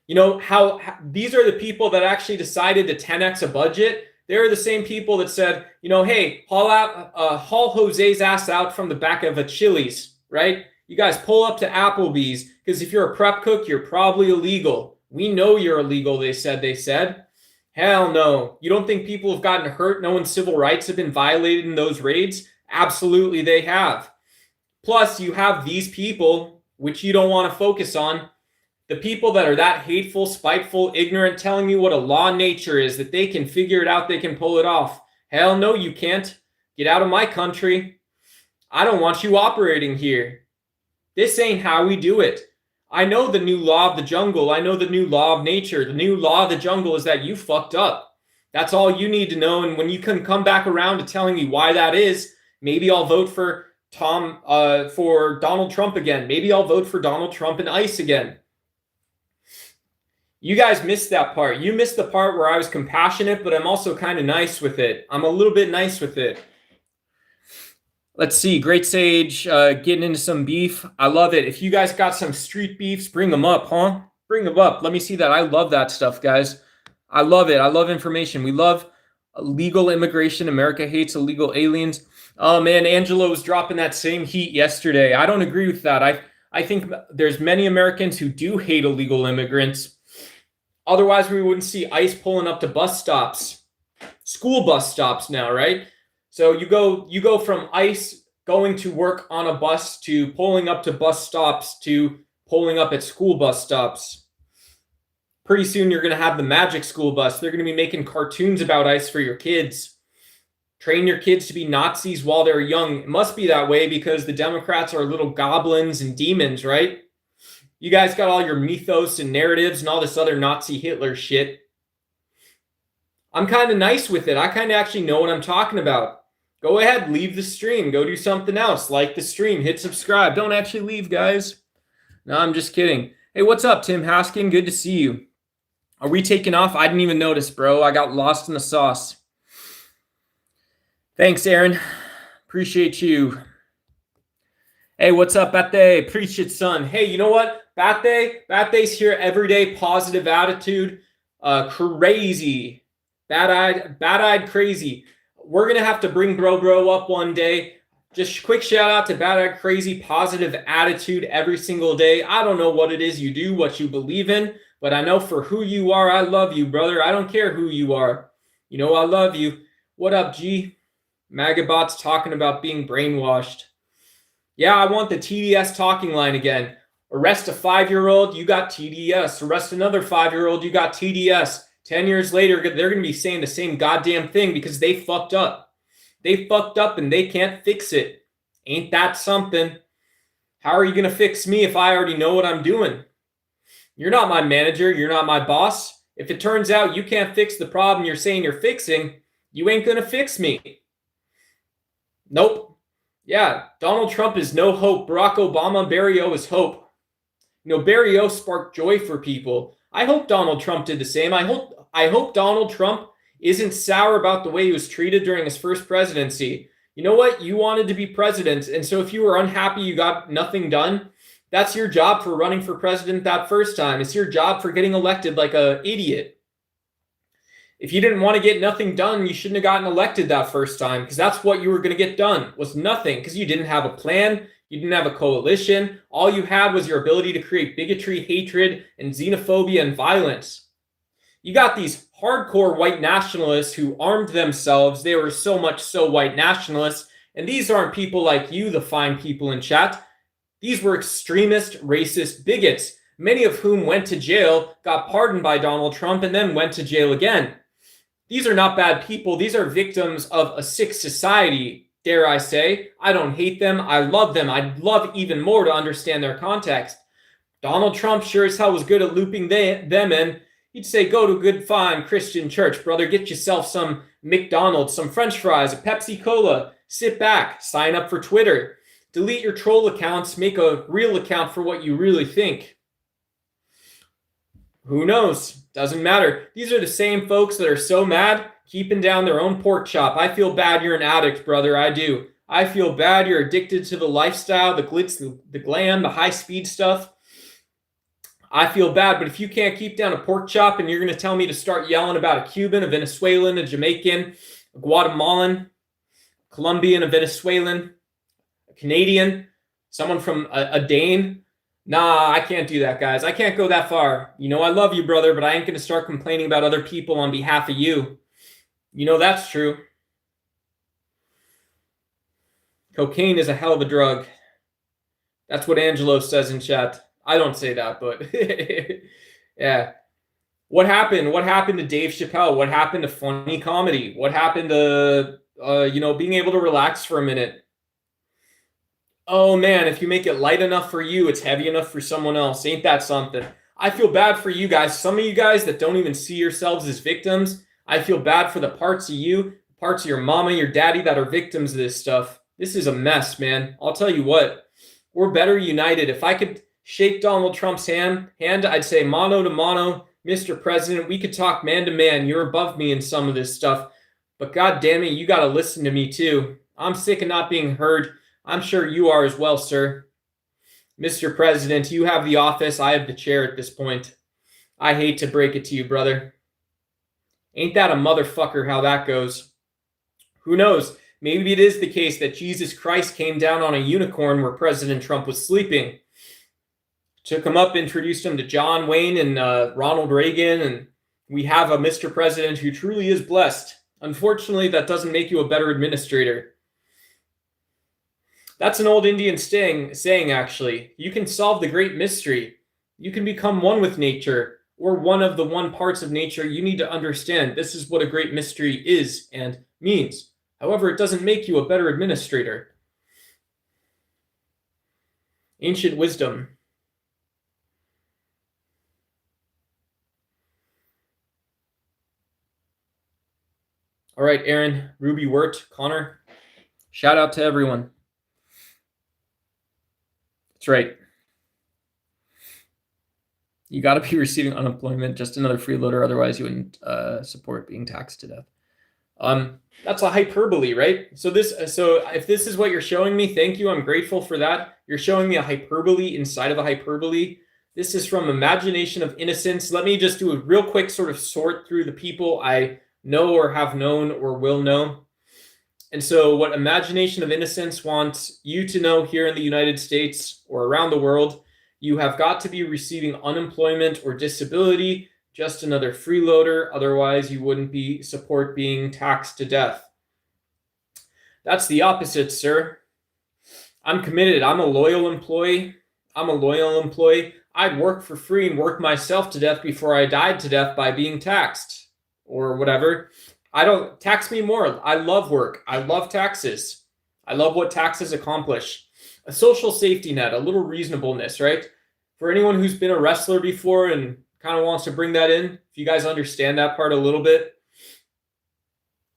A: You know how these are the people that actually decided to 10x a budget. They're the same people that said, you know, hey, haul Jose's ass out from the back of a Chili's, right? You guys pull up to Applebee's because if you're a prep cook, you're probably illegal. We know you're illegal, they said. Hell no. You don't think people have gotten hurt? No one's civil rights have been violated in those raids? Absolutely they have. Plus, you have these people, which you don't want to focus on, The people that are that hateful, spiteful, ignorant, telling me what a law of nature is, that they can figure it out, they can pull it off. Hell no, you can't. Get out of my country. I don't want you operating here. This ain't how we do it. I know the new law of the jungle. I know the new law of nature. The new law of the jungle is that you fucked up. That's all you need to know. And when you can come back around to telling me why that is, maybe I'll vote for Donald Trump again. Maybe I'll vote for Donald Trump and ICE again. You guys missed that part. You missed the part where I was compassionate, but I'm also kind of nice with it. I'm a little bit nice with it. Let's see. Great Sage, getting into some beef. I love it. If you guys got some street beefs, bring them up, huh? Bring them up. Let me see that. I love that stuff, guys. I love it. I love information. We love legal immigration. America hates illegal aliens. Oh, man, Angelo was dropping that same heat yesterday. I don't agree with that. I think there's many Americans who do hate illegal immigrants. Otherwise, we wouldn't see ICE pulling up to bus stops, school bus stops now, right? So you go from ICE going to work on a bus to pulling up to bus stops to pulling up at school bus stops. Pretty soon you're going to have the magic school bus. They're going to be making cartoons about ICE for your kids. Train your kids to be Nazis while they're young. It must be that way because the Democrats are little goblins and demons, right? You guys got all your mythos and narratives and all this other Nazi Hitler shit. I'm kind of nice with it. I kind of actually know what I'm talking about. Go ahead, leave the stream. Go do something else. Like the stream. Hit subscribe. Don't actually leave, guys. No, I'm just kidding. Hey, what's up, Tim Haskin? Good to see you. Are we taking off? I didn't even notice, bro. I got lost in the sauce. Thanks, Aaron. Appreciate you. Hey, what's up, Bate? Preach it, son. Hey, you know what? Bate's here every day. Positive attitude. Crazy. Bad-eyed crazy. We're going to have to bring Bro up one day. Just quick shout out to Bad-eyed crazy. Positive attitude every single day. I don't know what it is you do, what you believe in, but I know for who you are, I love you, brother. I don't care who you are. You know I love you. What up, G? Magabot's talking about being brainwashed. Yeah, I want the TDS talking line again. Arrest a 5-year-old, you got TDS. Arrest another 5-year-old, you got TDS. 10 years later, they're going to be saying the same goddamn thing because they fucked up. They fucked up and they can't fix it. Ain't that something? How are you going to fix me if I already know what I'm doing? You're not my manager. You're not my boss. If it turns out you can't fix the problem you're saying you're fixing, you ain't going to fix me. Nope. Yeah, Donald Trump is no hope. Barack Obama, Barry O is hope. You know, Barry O sparked joy for people. I hope Donald Trump did the same. I hope Donald Trump isn't sour about the way he was treated during his first presidency. You know what? You wanted to be president, and so if you were unhappy you got nothing done, that's your job for running for president that first time. It's your job for getting elected like an idiot. If you didn't want to get nothing done, you shouldn't have gotten elected that first time because that's what you were going to get done, was nothing, because you didn't have a plan. You didn't have a coalition. All you had was your ability to create bigotry, hatred, and xenophobia and violence. You got these hardcore white nationalists who armed themselves. They were so much so white nationalists. And these aren't people like you, the fine people in chat. These were extremist, racist bigots, many of whom went to jail, got pardoned by Donald Trump, and then went to jail again. These are not bad people. These are victims of a sick society, dare I say. I don't hate them. I love them. I'd love even more to understand their context. Donald Trump sure as hell was good at looping them in. He'd say, go to a good, fine Christian church, brother. Get yourself some McDonald's, some French fries, a Pepsi Cola. Sit back. Sign up for Twitter. Delete your troll accounts. Make a real account for what you really think. Who knows? Doesn't matter. These are the same folks that are so mad, keeping down their own pork chop. I feel bad you're an addict, brother. I do. I feel bad you're addicted to the lifestyle, the glitz, the glam, the high-speed stuff. I feel bad, but if you can't keep down a pork chop and you're going to tell me to start yelling about a Cuban, a Venezuelan, a Jamaican, a Guatemalan, Colombian, a Venezuelan, a Canadian, someone from a Dane, nah, I can't do that, guys. I can't go that far. You know I love you, brother, but I ain't going to start complaining about other people on behalf of you. You know that's true. Cocaine is a hell of a drug. That's what Angelo says in chat. I don't say that, but yeah. What happened? What happened to Dave Chappelle? What happened to funny comedy? What happened to being able to relax for a minute? Oh man, if you make it light enough for you, it's heavy enough for someone else. Ain't that something? I feel bad for you guys. Some of you guys that don't even see yourselves as victims, I feel bad for the parts of you, parts of your mama, your daddy that are victims of this stuff. This is a mess, man. I'll tell you what, we're better united. If I could shake Donald Trump's hand, I'd say mano to mano, Mr. President, we could talk man to man. You're above me in some of this stuff. But god damn it, you got to listen to me too. I'm sick of not being heard. I'm sure you are as well, sir. Mr. President, you have the office. I have the chair at this point. I hate to break it to you, brother. Ain't that a motherfucker how that goes? Who knows? Maybe it is the case that Jesus Christ came down on a unicorn where President Trump was sleeping. Took him up, introduced him to John Wayne and Ronald Reagan, and we have a Mr. President who truly is blessed. Unfortunately, that doesn't make you a better administrator. That's an old Indian saying, actually. You can solve the great mystery. You can become one with nature, or one of the one parts of nature you need to understand. This is what a great mystery is and means. However, it doesn't make you a better administrator. Ancient wisdom. All right, Aaron, Ruby Wirt, Connor. Shout out to everyone. That's right. You got to be receiving unemployment, just another freeloader. Otherwise, you wouldn't support being taxed to death. That's a hyperbole, right? So if this is what you're showing me, thank you. I'm grateful for that. You're showing me a hyperbole inside of a hyperbole. This is from Imagination of Innocence. Let me just do a real quick sort of sort through the people I know or have known or will know. And so what Imagination of Innocence wants you to know here in the United States or around the world, you have got to be receiving unemployment or disability, just another freeloader. Otherwise, you wouldn't support being taxed to death. That's the opposite, sir. I'm committed. I'm a loyal employee. I'd work for free and work myself to death before I died to death by being taxed or whatever. I don't tax me more. I love work. I love taxes. I love what taxes accomplish. A social safety net, a little reasonableness, right? For anyone who's been a wrestler before and kind of wants to bring that in, if you guys understand that part a little bit.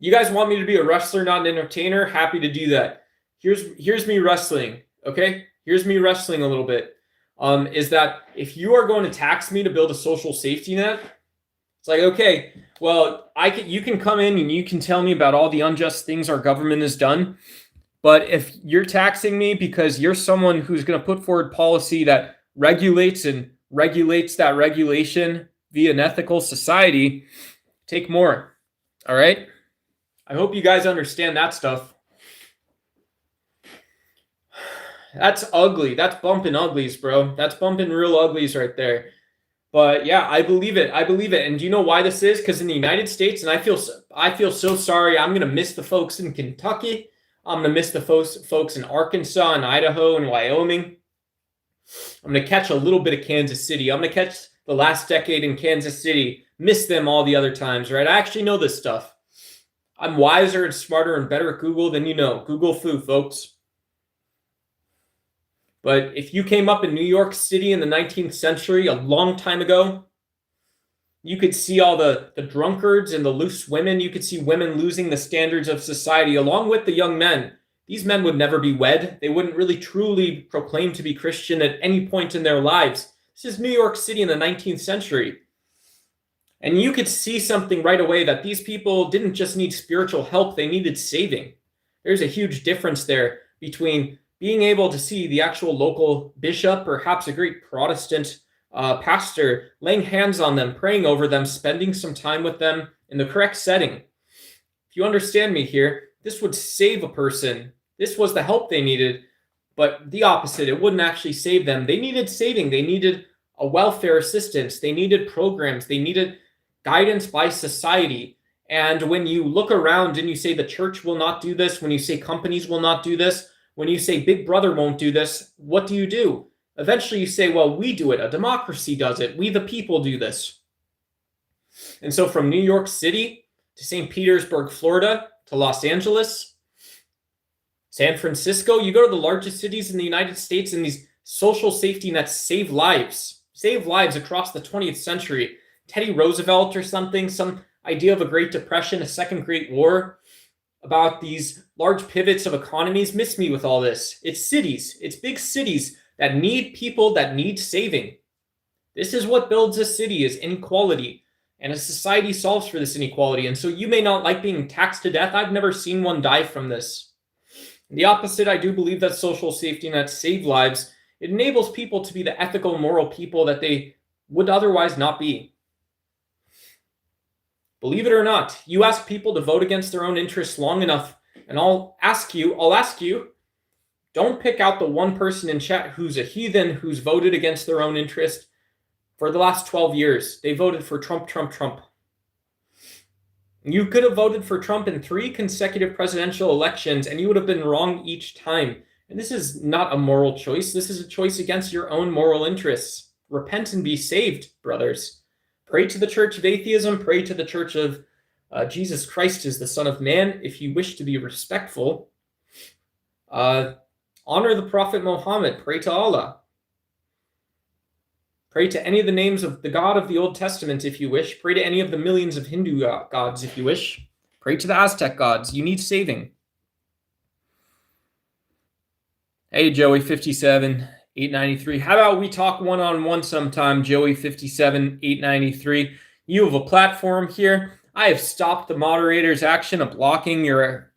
A: You guys want me to be a wrestler, not an entertainer? Happy to do that. Here's me wrestling, okay? Here's me wrestling a little bit. Is that if you are going to tax me to build a social safety net, it's like, okay, well, you can come in and you can tell me about all the unjust things our government has done. But if you're taxing me because you're someone who's going to put forward policy that regulates that regulation via an ethical society, take more. All right? I hope you guys understand that stuff. That's ugly. That's bumping uglies, bro. That's bumping real uglies right there. But yeah, I believe it. And do you know why this is? Because in the United States, and I feel so sorry. I'm gonna miss the folks in Kentucky. I'm gonna miss the folks in Arkansas and Idaho and Wyoming. I'm gonna catch a little bit of Kansas City. I'm gonna catch the last decade in Kansas City. Miss them all the other times, right? I actually know this stuff. I'm wiser and smarter and better at Google than you know. Google foo, folks. But if you came up in New York City in the 19th century, a long time ago, you could see all the drunkards and the loose women. You could see women losing the standards of society along with the young men. These men would never be wed. They wouldn't really truly proclaim to be Christian at any point in their lives. This is New York City in the 19th century. And you could see something right away that these people didn't just need spiritual help, they needed saving. There's a huge difference there between being able to see the actual local bishop, perhaps a great Protestant pastor, laying hands on them, praying over them, spending some time with them in the correct setting. If you understand me here, this would save a person. This was the help they needed, but the opposite, it wouldn't actually save them. They needed saving. They needed a welfare assistance. They needed programs. They needed guidance by society. And when you look around and you say the church will not do this, when you say companies will not do this, when you say Big Brother won't do this, what do? Eventually you say, well, we do it. A democracy does it. We, the people, do this. And so from New York City to St. Petersburg, Florida, to Los Angeles, San Francisco, you go to the largest cities in the United States, and these social safety nets save lives across the 20th century. Teddy Roosevelt or something, some idea of a Great Depression, a second Great War, about these large pivots of economies. Miss me with all this. It's cities, it's big cities that need people, that need saving. This is what builds a city, is inequality. And a society solves for this inequality. And so you may not like being taxed to death. I've never seen one die from this. The opposite, I do believe that social safety nets save lives. It enables people to be the ethical, moral people that they would otherwise not be. Believe it or not, you ask people to vote against their own interests long enough, and I'll ask you, don't pick out the one person in chat who's a heathen, who's voted against their own interest for the last 12 years. They voted for Trump, Trump, Trump. You could have voted for Trump in 3 consecutive presidential elections, and you would have been wrong each time. And this is not a moral choice. This is a choice against your own moral interests. Repent and be saved, brothers. Pray to the Church of Atheism. Pray to the Church of Jesus Christ is the Son of Man. If you wish to be respectful, honor the Prophet Muhammad. Pray to Allah. Pray to any of the names of the God of the Old Testament if you wish. Pray to any of the millions of Hindu gods if you wish. Pray to the Aztec gods. You need saving. Hey, Joey57, 893. How about we talk one-on-one sometime, Joey57, 893. You have a platform here. I have stopped the moderator's action of blocking your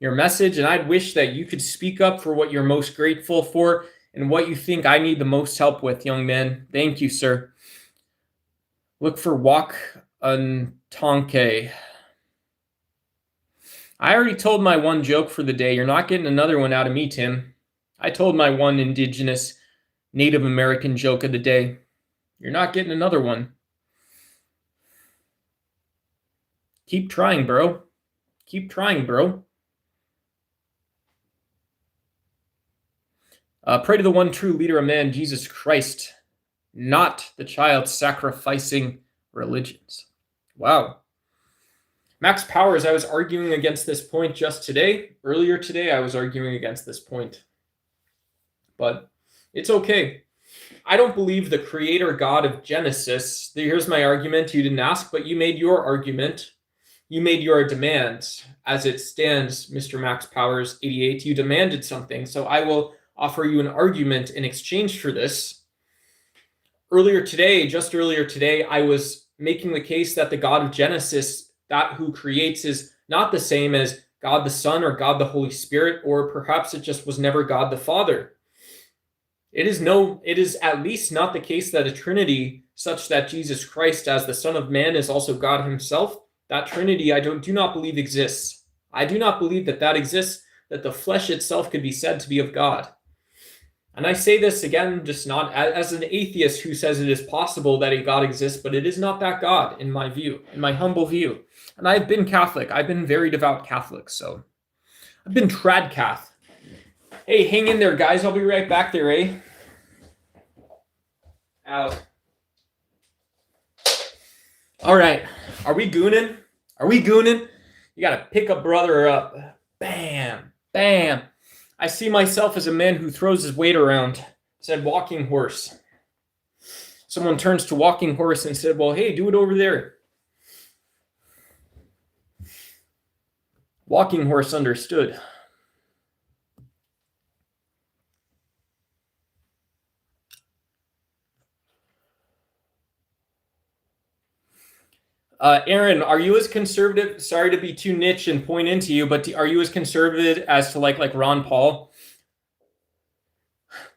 A: message, and I'd wish that you could speak up for what you're most grateful for and what you think I need the most help with, young man. Thank you, sir. Look for Wak Untonke. I already told my one joke for the day. You're not getting another one out of me, Tim. I told my one indigenous Native American joke of the day. You're not getting another one. Keep trying, bro. Keep trying, bro. Pray to the one true leader of man, Jesus Christ, not the child sacrificing religions. Wow. Max Powers, I was arguing against this point just today. Earlier today, I was arguing against this point. But it's okay. I don't believe the creator God of Genesis. Here's my argument. You didn't ask, but you made your argument. You made your demand. As it stands, Mr. Max Powers, 88, you demanded something. So I will offer you an argument in exchange for this. Just earlier today, I was making the case that the God of Genesis, that who creates, is not the same as God the Son or God the Holy Spirit, or perhaps it just was never God the Father. It is at least not the case that a Trinity, such that Jesus Christ as the Son of Man is also God himself, that Trinity I do not believe exists. I do not believe that exists, that the flesh itself could be said to be of God. And I say this again, just not as an atheist who says it is possible that a God exists, but it is not that God, in my view, in my humble view. And I've been Catholic. I've been very devout Catholic, so I've been trad cath. Hey, hang in there, guys. I'll be right back there, eh? Out. All right. Are we gooning? Are we gooning? You got to pick a brother up. Bam. Bam. I see myself as a man who throws his weight around. Said walking horse. Someone turns to walking horse and said, well, hey, do it over there. Walking horse understood. Aaron, are you as conservative? Sorry to be too niche and point into you, but are you as conservative as to like Ron Paul?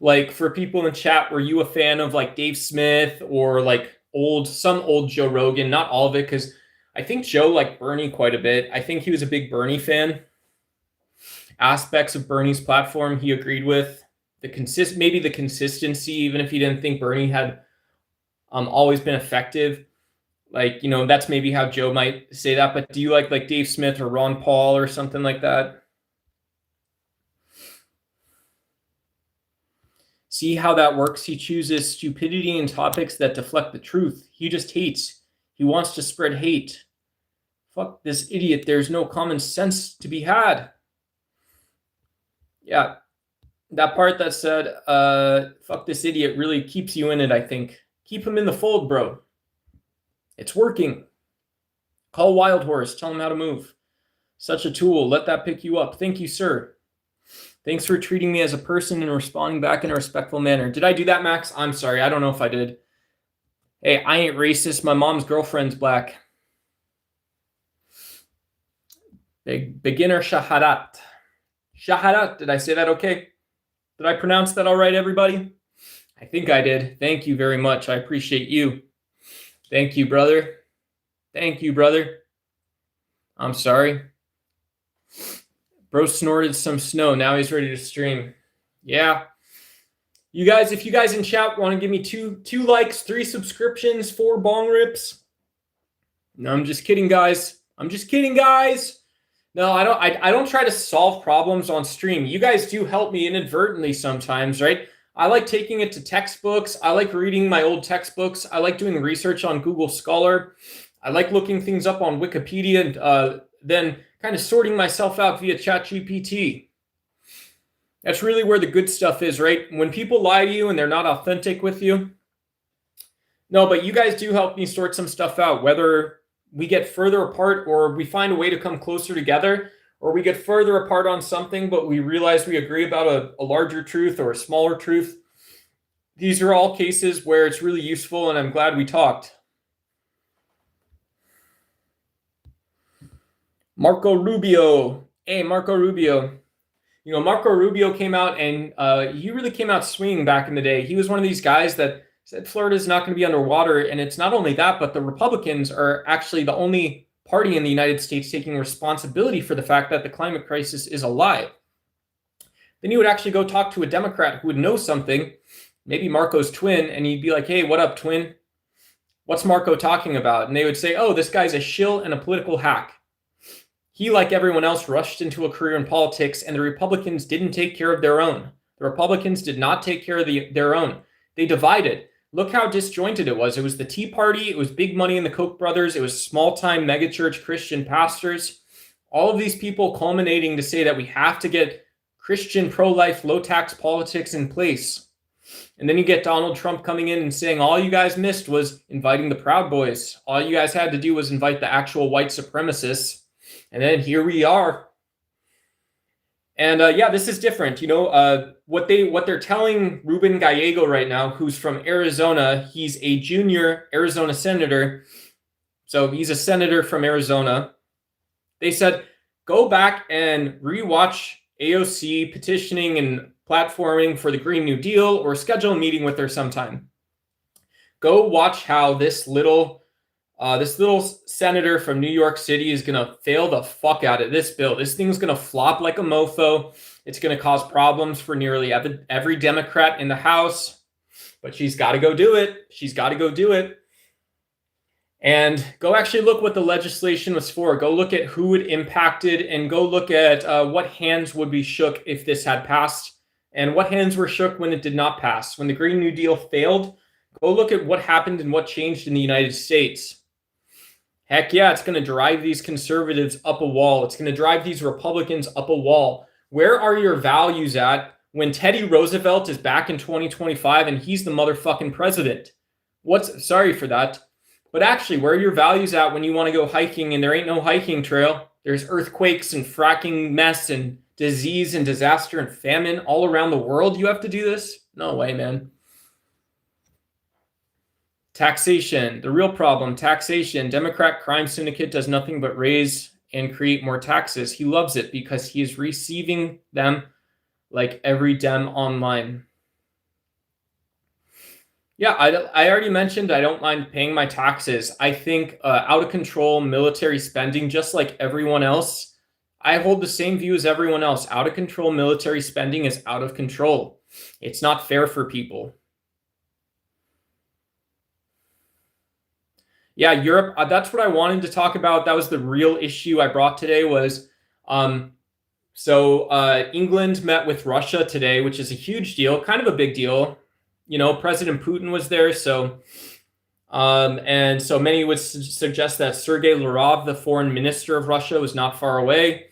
A: Like, for people in chat, were you a fan of like Dave Smith or like some old Joe Rogan? Not all of it, because I think Joe liked Bernie quite a bit. I think he was a big Bernie fan. Aspects of Bernie's platform he agreed with. Maybe the consistency, even if he didn't think Bernie had always been effective. Like, that's maybe how Joe might say that. But do you like Dave Smith or Ron Paul or something like that? See how that works? He chooses stupidity and topics that deflect the truth. He just hates. He wants to spread hate. Fuck this idiot. There's no common sense to be had. Yeah, that part that said, fuck this idiot really keeps you in it, I think. Keep him in the fold, bro. It's working. Call Wild Horse. Tell him how to move. Such a tool. Let that pick you up. Thank you, sir. Thanks for treating me as a person and responding back in a respectful manner. Did I do that, Max? I'm sorry. I don't know if I did. Hey, I ain't racist. My mom's girlfriend's black. Beginner shahadat. Shahadat. Did I say that okay? Did I pronounce that all right, everybody? I think I did. Thank you very much. I appreciate you. Thank you, brother. Thank you, brother. I'm sorry. Bro snorted some snow. Now he's ready to stream. Yeah. You guys, if you guys in chat want to give me two likes, 3 subscriptions, 4 bong rips. No, I'm just kidding, guys. I'm just kidding, guys. No, I don't try to solve problems on stream. You guys do help me inadvertently sometimes, right? I like taking it to textbooks. I like reading my old textbooks. I like doing research on Google Scholar. I like looking things up on Wikipedia and then kind of sorting myself out via ChatGPT. That's really where the good stuff is, right? When people lie to you and they're not authentic with you. No, but you guys do help me sort some stuff out, whether we get further apart or we find a way to come closer together, or we get further apart on something, but we realize we agree about a larger truth or a smaller truth. These are all cases where it's really useful, and I'm glad we talked. Marco Rubio. Hey, Marco Rubio. You know, Marco Rubio came out and he really came out swinging back in the day. He was one of these guys that said Florida's not going to be underwater. And it's not only that, but the Republicans are actually the only party in the United States taking responsibility for the fact that the climate crisis is alive. Then he would actually go talk to a Democrat who would know something, maybe Marco's twin, and he'd be like, hey, what up, twin? What's Marco talking about? And they would say, oh, this guy's a shill and a political hack. He, like everyone else, rushed into a career in politics, and the Republicans didn't take care of their own. The Republicans did not take care of their own. They divided. Look how disjointed it was. It was the Tea Party. It was big money in the Koch brothers. It was small-time megachurch Christian pastors. All of these people culminating to say that we have to get Christian pro-life, low-tax politics in place. And then you get Donald Trump coming in and saying, all you guys missed was inviting the Proud Boys. All you guys had to do was invite the actual white supremacists. And then here we are. And yeah, this is different. You know, what they're telling Ruben Gallego right now, who's from Arizona, he's a junior Arizona senator. So he's a senator from Arizona. They said, go back and rewatch AOC petitioning and platforming for the Green New Deal, or schedule a meeting with her sometime. Go watch how this little senator from New York City is going to fail the fuck out of this bill. This thing's going to flop like a mofo. It's going to cause problems for nearly every Democrat in the House. But she's got to go do it. She's got to go do it. And go actually look what the legislation was for. Go look at who it impacted, and go look at what hands would be shook if this had passed, and what hands were shook when it did not pass. When the Green New Deal failed, go look at what happened and what changed in the United States. Heck yeah, it's going to drive these conservatives up a wall. It's going to drive these Republicans up a wall. Where are your values at when Teddy Roosevelt is back in 2025 and he's the motherfucking president? Sorry for that. But actually, where are your values at when you want to go hiking and there ain't no hiking trail? There's earthquakes and fracking mess and disease and disaster and famine all around the world. You have to do this? No way, man. Taxation, the real problem, taxation. Democrat crime syndicate does nothing but raise and create more taxes. He loves it because he is receiving them like every Dem online. Yeah, I already mentioned I don't mind paying my taxes. I think out of control military spending, just like everyone else, I hold the same view as everyone else. Out of control military spending is out of control. It's not fair for people. Yeah, Europe, that's what I wanted to talk about. That was the real issue I brought today was So England met with Russia today, which is a huge deal, kind of a big deal. President Putin was there, and so many would suggest that Sergei Lavrov, the foreign minister of Russia, was not far away.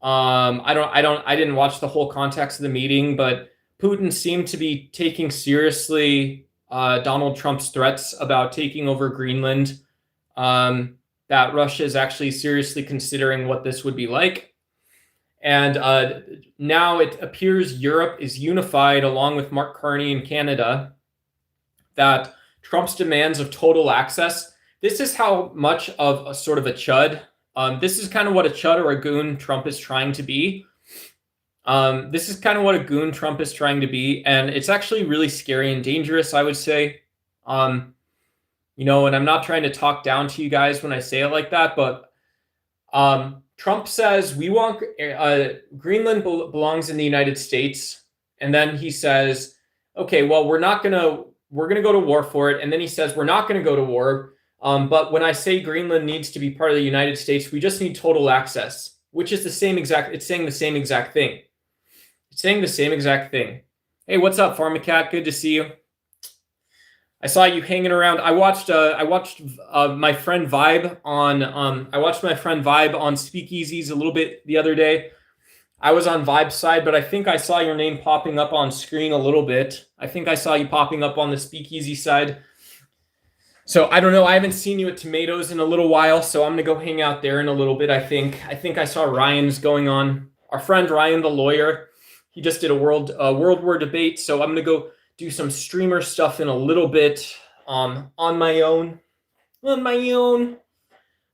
A: I didn't watch the whole context of the meeting, but Putin seemed to be taking seriously Donald Trump's threats about taking over Greenland. That Russia is actually seriously considering what this would be like. And now it appears Europe is unified, along with Mark Carney in Canada, that Trump's demands of total access. This is how much of a sort of a chud. This is kind of what a chud or a goon Trump is trying to be. This is kind of what a goon Trump is trying to be, and it's actually really scary and dangerous, I would say. And I'm not trying to talk down to you guys when I say it like that, but Trump says we want Greenland belongs in the United States, and then he says, okay, well, we're going to go to war for it, and then he says we're not going to go to war, but when I say Greenland needs to be part of the United States, we just need total access, which is it's saying the same exact thing. It's saying the same exact thing. Hey, what's up, Pharmacat? Good to see you. I saw you hanging around. I watched my friend Vibe on Speakeasies a little bit the other day. I was on Vibe's side, but I think I saw your name popping up on screen a little bit. I think I saw you popping up on the Speakeasy side. So I don't know. I haven't seen you at Tomatoes in a little while, so I'm gonna go hang out there in a little bit. I think I saw Ryan's going on. Our friend Ryan, the lawyer, he just did a World War debate, so I'm gonna go do some streamer stuff in a little bit on my own.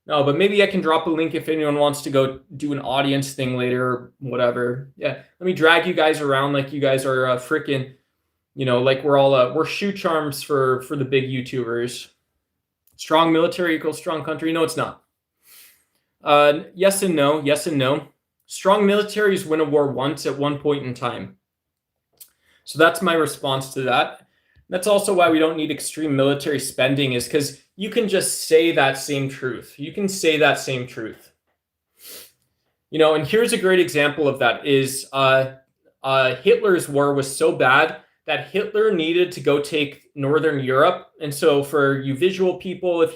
A: No, but maybe I can drop a link if anyone wants to go do an audience thing later or whatever. Yeah, let me drag you guys around like you guys are freaking, like we're shoe charms for the big YouTubers. Strong military equals strong country. No, it's not. Yes and no. Yes and no. Strong militaries win a war once at one point in time. So that's my response to that. That's also why we don't need extreme military spending, is because you can just say that same truth. You can say that same truth. And here's a great example of that is Hitler's war was so bad that Hitler needed to go take Northern Europe. And so for you visual people,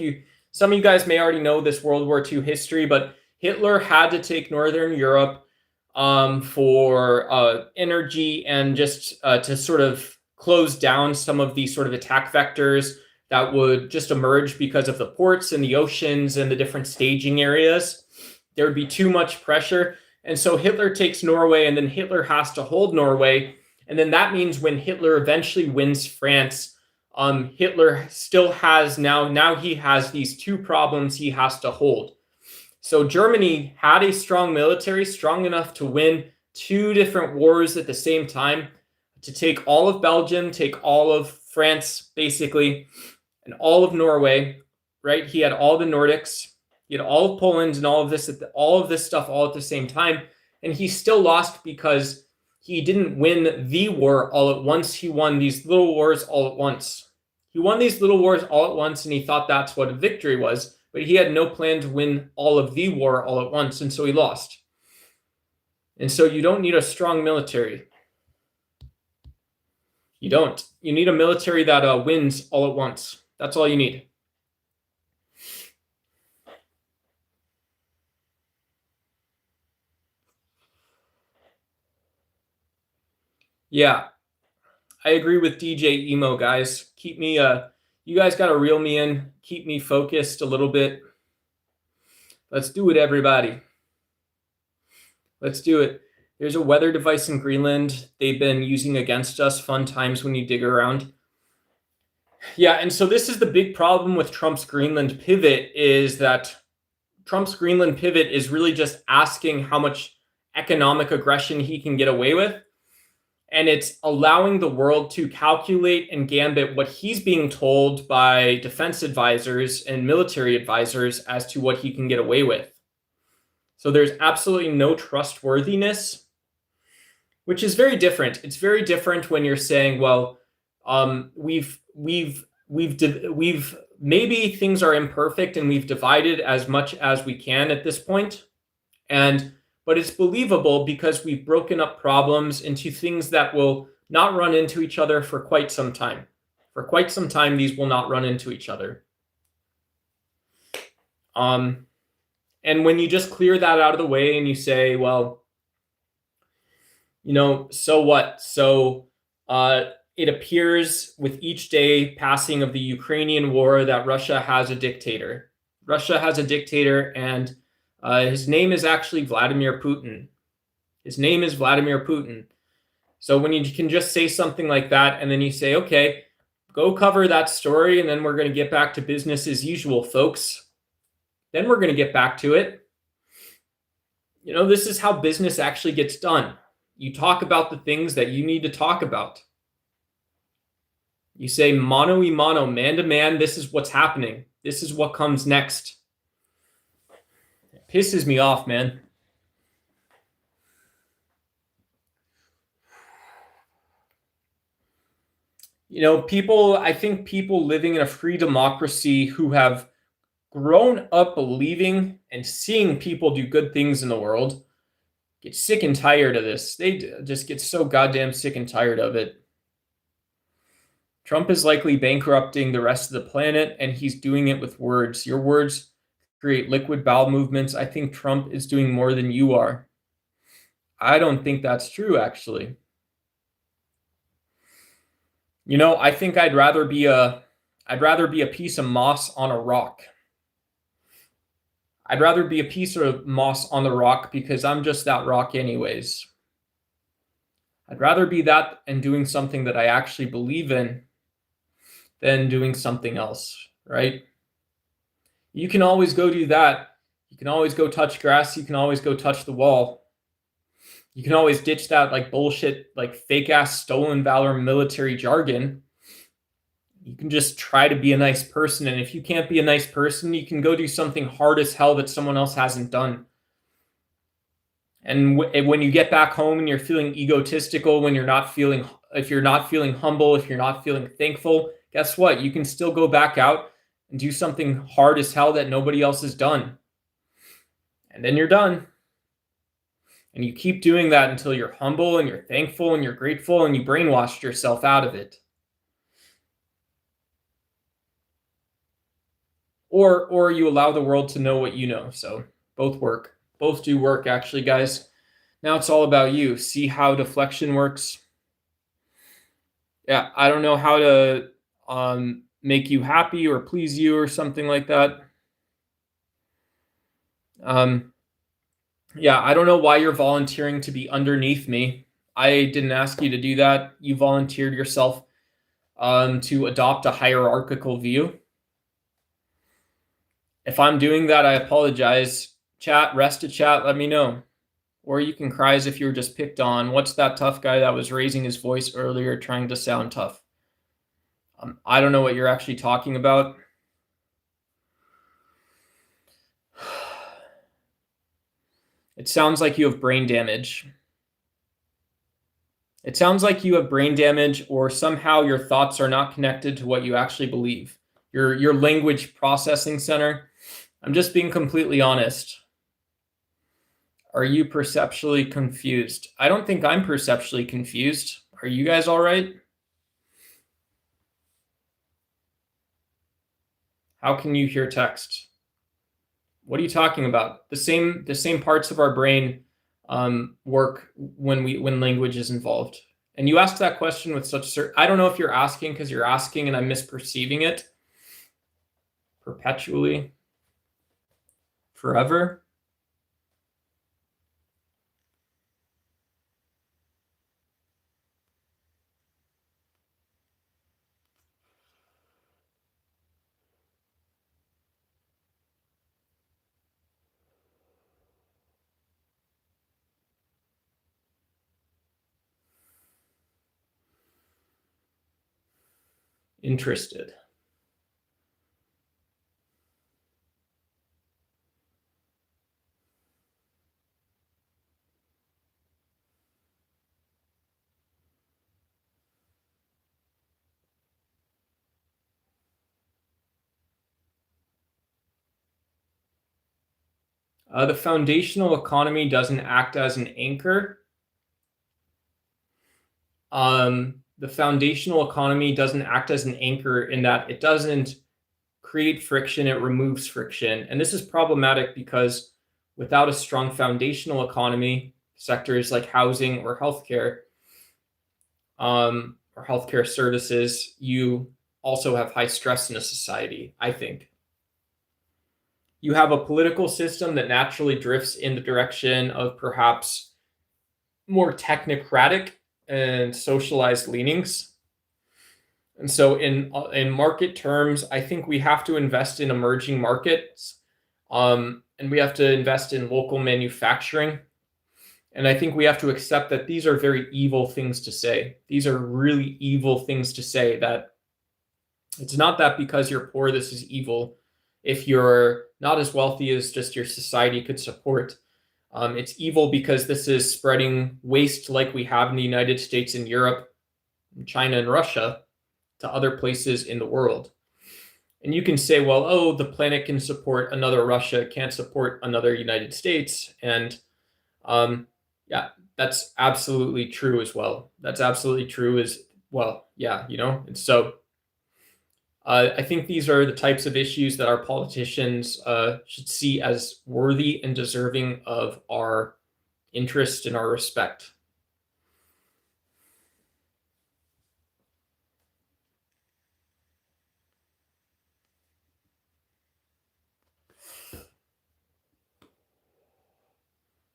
A: some of you guys may already know this World War II history, but Hitler had to take Northern Europe for energy and just to sort of close down some of these sort of attack vectors that would just emerge because of the ports and the oceans and the different staging areas. There would be too much pressure. And so Hitler takes Norway, and then Hitler has to hold Norway. And then that means when Hitler eventually wins France, Hitler still has now he has these two problems he has to hold. So Germany had a strong military, strong enough to win two different wars at the same time, to take all of Belgium, take all of France, basically, and all of Norway, right? He had all the Nordics, he had all of Poland and all of this stuff all at the same time. And he still lost because he didn't win the war all at once. He won these little wars all at once. He won these little wars all at once, and he thought that's what a victory was. But he had no plan to win all of the war all at once, and so he lost. And so you don't need a strong military. You don't. You need a military that wins all at once. That's all you need. Yeah, I agree with DJ Emo, guys. Keep me, you guys got to reel me in, keep me focused a little bit. Let's do it, everybody. Let's do it. There's a weather device in Greenland they've been using against us. Fun times when you dig around. Yeah, and so this is the big problem with Trump's Greenland pivot, is that Trump's Greenland pivot is really just asking how much economic aggression he can get away with. And it's allowing the world to calculate and gambit what he's being told by defense advisors and military advisors as to what he can get away with. So there's absolutely no trustworthiness, which is very different. It's very different when you're saying, well, we've maybe things are imperfect and we've divided as much as we can at this point. but it's believable because we've broken up problems into things that will not run into each other for quite some time. For quite some time, these will not run into each other. And when you just clear that out of the way and you say, well, so what? So it appears with each day passing of the Ukrainian war that Russia has a dictator. Russia has a dictator, and his name is actually Vladimir Putin. His name is Vladimir Putin. So when you can just say something like that, and then you say, okay, go cover that story, and then we're going to get back to business as usual, folks. Then we're going to get back to it. This is how business actually gets done. You talk about the things that you need to talk about. You say mano y mano, man to man, this is what's happening. This is what comes next. It pisses me off, man. I think people living in a free democracy who have grown up believing and seeing people do good things in the world get sick and tired of this. They just get so goddamn sick and tired of it. Trump is likely bankrupting the rest of the planet, and he's doing it with words. Your words create liquid bowel movements. I think Trump is doing more than you are. I don't think that's true, actually. I think I'd rather be a piece of moss on a rock. I'd rather be a piece of moss on the rock because I'm just that rock anyways. I'd rather be that and doing something that I actually believe in than doing something else, right? You can always go do that. You can always go touch grass. You can always go touch the wall. You can always ditch that like bullshit, like fake ass stolen valor military jargon. You can just try to be a nice person. And if you can't be a nice person, you can go do something hard as hell that someone else hasn't done. And when you get back home and you're feeling egotistical, if you're not feeling humble, if you're not feeling thankful, guess what? You can still go back out and do something hard as hell that nobody else has done. And then you're done. And you keep doing that until you're humble and you're thankful and you're grateful and you brainwashed yourself out of it. Or you allow the world to know what you know. So both work. Both do work, actually, guys. Now it's all about you. See how deflection works? Yeah, I don't know how to make you happy or please you or something like that. Yeah, I don't know why you're volunteering to be underneath me. I didn't ask you to do that. You volunteered yourself to adopt a hierarchical view. If I'm doing that, I apologize. Chat, rest of chat, let me know. Or you can cry as if you were just picked on. What's that tough guy that was raising his voice earlier trying to sound tough? I don't know what you're actually talking about. It sounds like you have brain damage. It sounds like you have brain damage, or somehow your thoughts are not connected to what you actually believe. Your language processing center. I'm just being completely honest. Are you perceptually confused? I don't think I'm perceptually confused. Are you guys all right? How can you hear text? What are you talking about? The same parts of our brain work when language is involved. And you ask that question with such I don't know if you're asking because you're asking and I'm misperceiving it. Perpetually. Forever. Interested. The foundational economy doesn't act as an anchor. The foundational economy doesn't act as an anchor in that it doesn't create friction, it removes friction. And this is problematic because without a strong foundational economy, sectors like housing or healthcare services, you also have high stress in a society, I think. You have a political system that naturally drifts in the direction of perhaps more technocratic and socialized leanings. And so in market terms, I think we have to invest in emerging markets, and we have to invest in local manufacturing. And I think we have to accept that these are very evil things to say. These are really evil things to say, that it's not that because you're poor, this is evil. If you're not as wealthy as just your society could support, it's evil because this is spreading waste like we have in the United States and Europe, China and Russia, to other places in the world. And you can say, well, oh, the planet can support another Russia, can't support another United States. And yeah, that's absolutely true as well. That's absolutely true as well. Yeah, And so I think these are the types of issues that our politicians should see as worthy and deserving of our interest and our respect.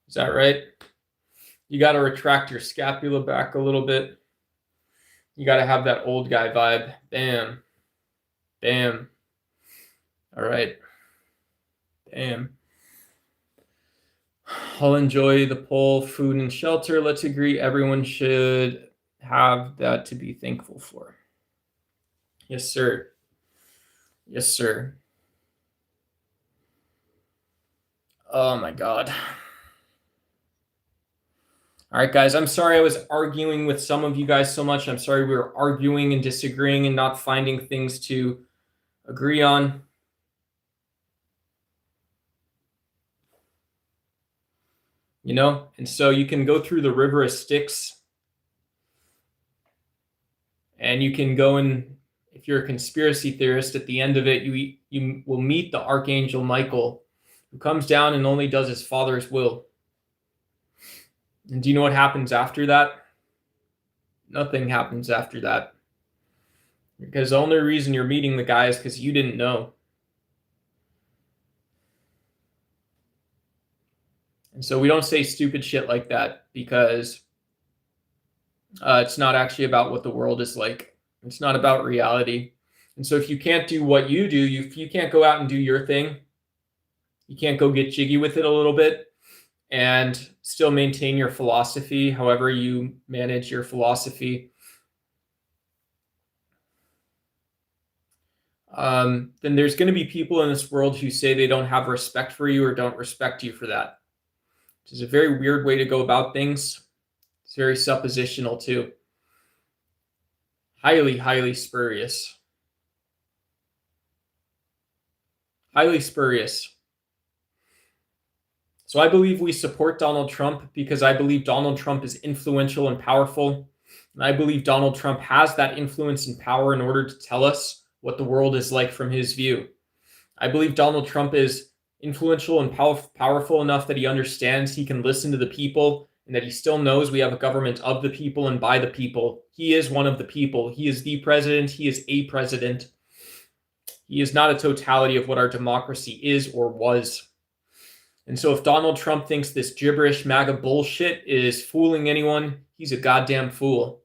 A: Is that right? You got to retract your scapula back a little bit. You got to have that old guy vibe. Bam. Bam. All right. Bam. I'll enjoy the poll, food and shelter. Let's agree everyone should have that to be thankful for. Yes, sir. Yes, sir. Oh my God. All right, guys, I'm sorry I was arguing with some of you guys so much. I'm sorry we were arguing and disagreeing and not finding things to agree on. And so you can go through the river of Styx, and you can go and, if you're a conspiracy theorist, at the end of it, you will meet the Archangel Michael, who comes down and only does his Father's will. And do you know what happens after that? Nothing happens after that. Because the only reason you're meeting the guy is because you didn't know. And so we don't say stupid shit like that because it's not actually about what the world is like. It's not about reality. And so if you can't do what you do, if you can't go out and do your thing, you can't go get jiggy with it a little bit and still maintain your philosophy, however you manage your philosophy, then there's going to be people in this world who say they don't have respect for you or don't respect you for that. Which is a very weird way to go about things. It's very suppositional too. Highly, highly spurious. Highly spurious. So I believe we support Donald Trump because I believe Donald Trump is influential and powerful. And I believe Donald Trump has that influence and power in order to tell us what the world is like from his view. I believe Donald Trump is influential and powerful enough that he understands he can listen to the people and that he still knows we have a government of the people and by the people. He is one of the people. He is the president. He is a president. He is not a totality of what our democracy is or was. And so if Donald Trump thinks this gibberish MAGA bullshit is fooling anyone, he's a goddamn fool.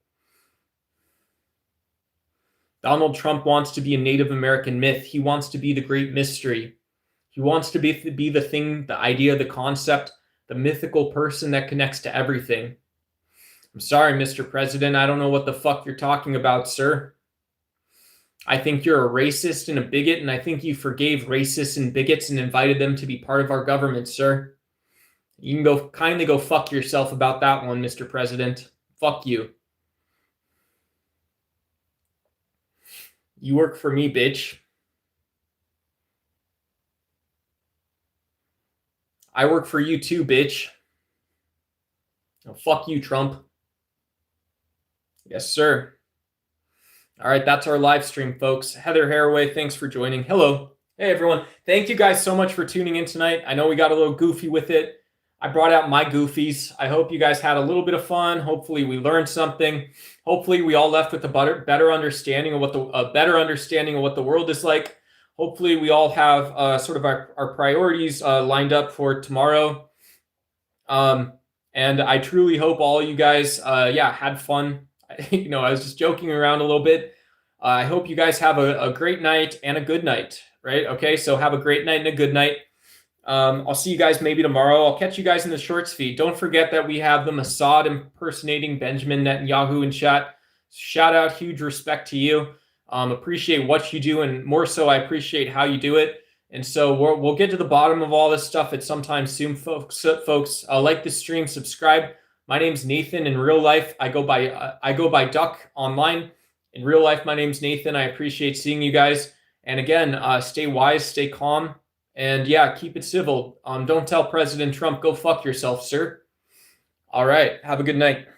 A: Donald Trump wants to be a Native American myth. He wants to be the great mystery. He wants to be the thing, the idea, the concept, the mythical person that connects to everything. I'm sorry, Mr. President. I don't know what the fuck you're talking about, sir. I think you're a racist and a bigot, and I think you forgave racists and bigots and invited them to be part of our government, sir. You can kindly go fuck yourself about that one, Mr. President. Fuck you. You work for me, bitch. I work for you too, bitch. Oh, fuck you, Trump. Yes, sir. All right, that's our live stream, folks. Heather Haraway, thanks for joining. Hello. Hey, everyone. Thank you guys so much for tuning in tonight. I know we got a little goofy with it. I brought out my goofies. I hope you guys had a little bit of fun. Hopefully, we learned something. Hopefully, we all left with a better understanding of what the world is like. Hopefully, we all have sort of our priorities lined up for tomorrow. And I truly hope all you guys, had fun. I was just joking around a little bit. I hope you guys have a great night and a good night, right? Okay, so have a great night and a good night. I'll see you guys maybe tomorrow. I'll catch you guys in the shorts feed. Don't forget that we have the Mossad impersonating Benjamin Netanyahu in chat. Shout out, huge respect to you. Appreciate what you do, and more so, I appreciate how you do it. And so we'll get to the bottom of all this stuff at some time soon, folks. Like the stream, subscribe. My name's Nathan. In real life, I go by Duck online. In real life, my name's Nathan. I appreciate seeing you guys. And again, stay wise, stay calm, and yeah, keep it civil. Don't tell President Trump, go fuck yourself, sir. All right, have a good night.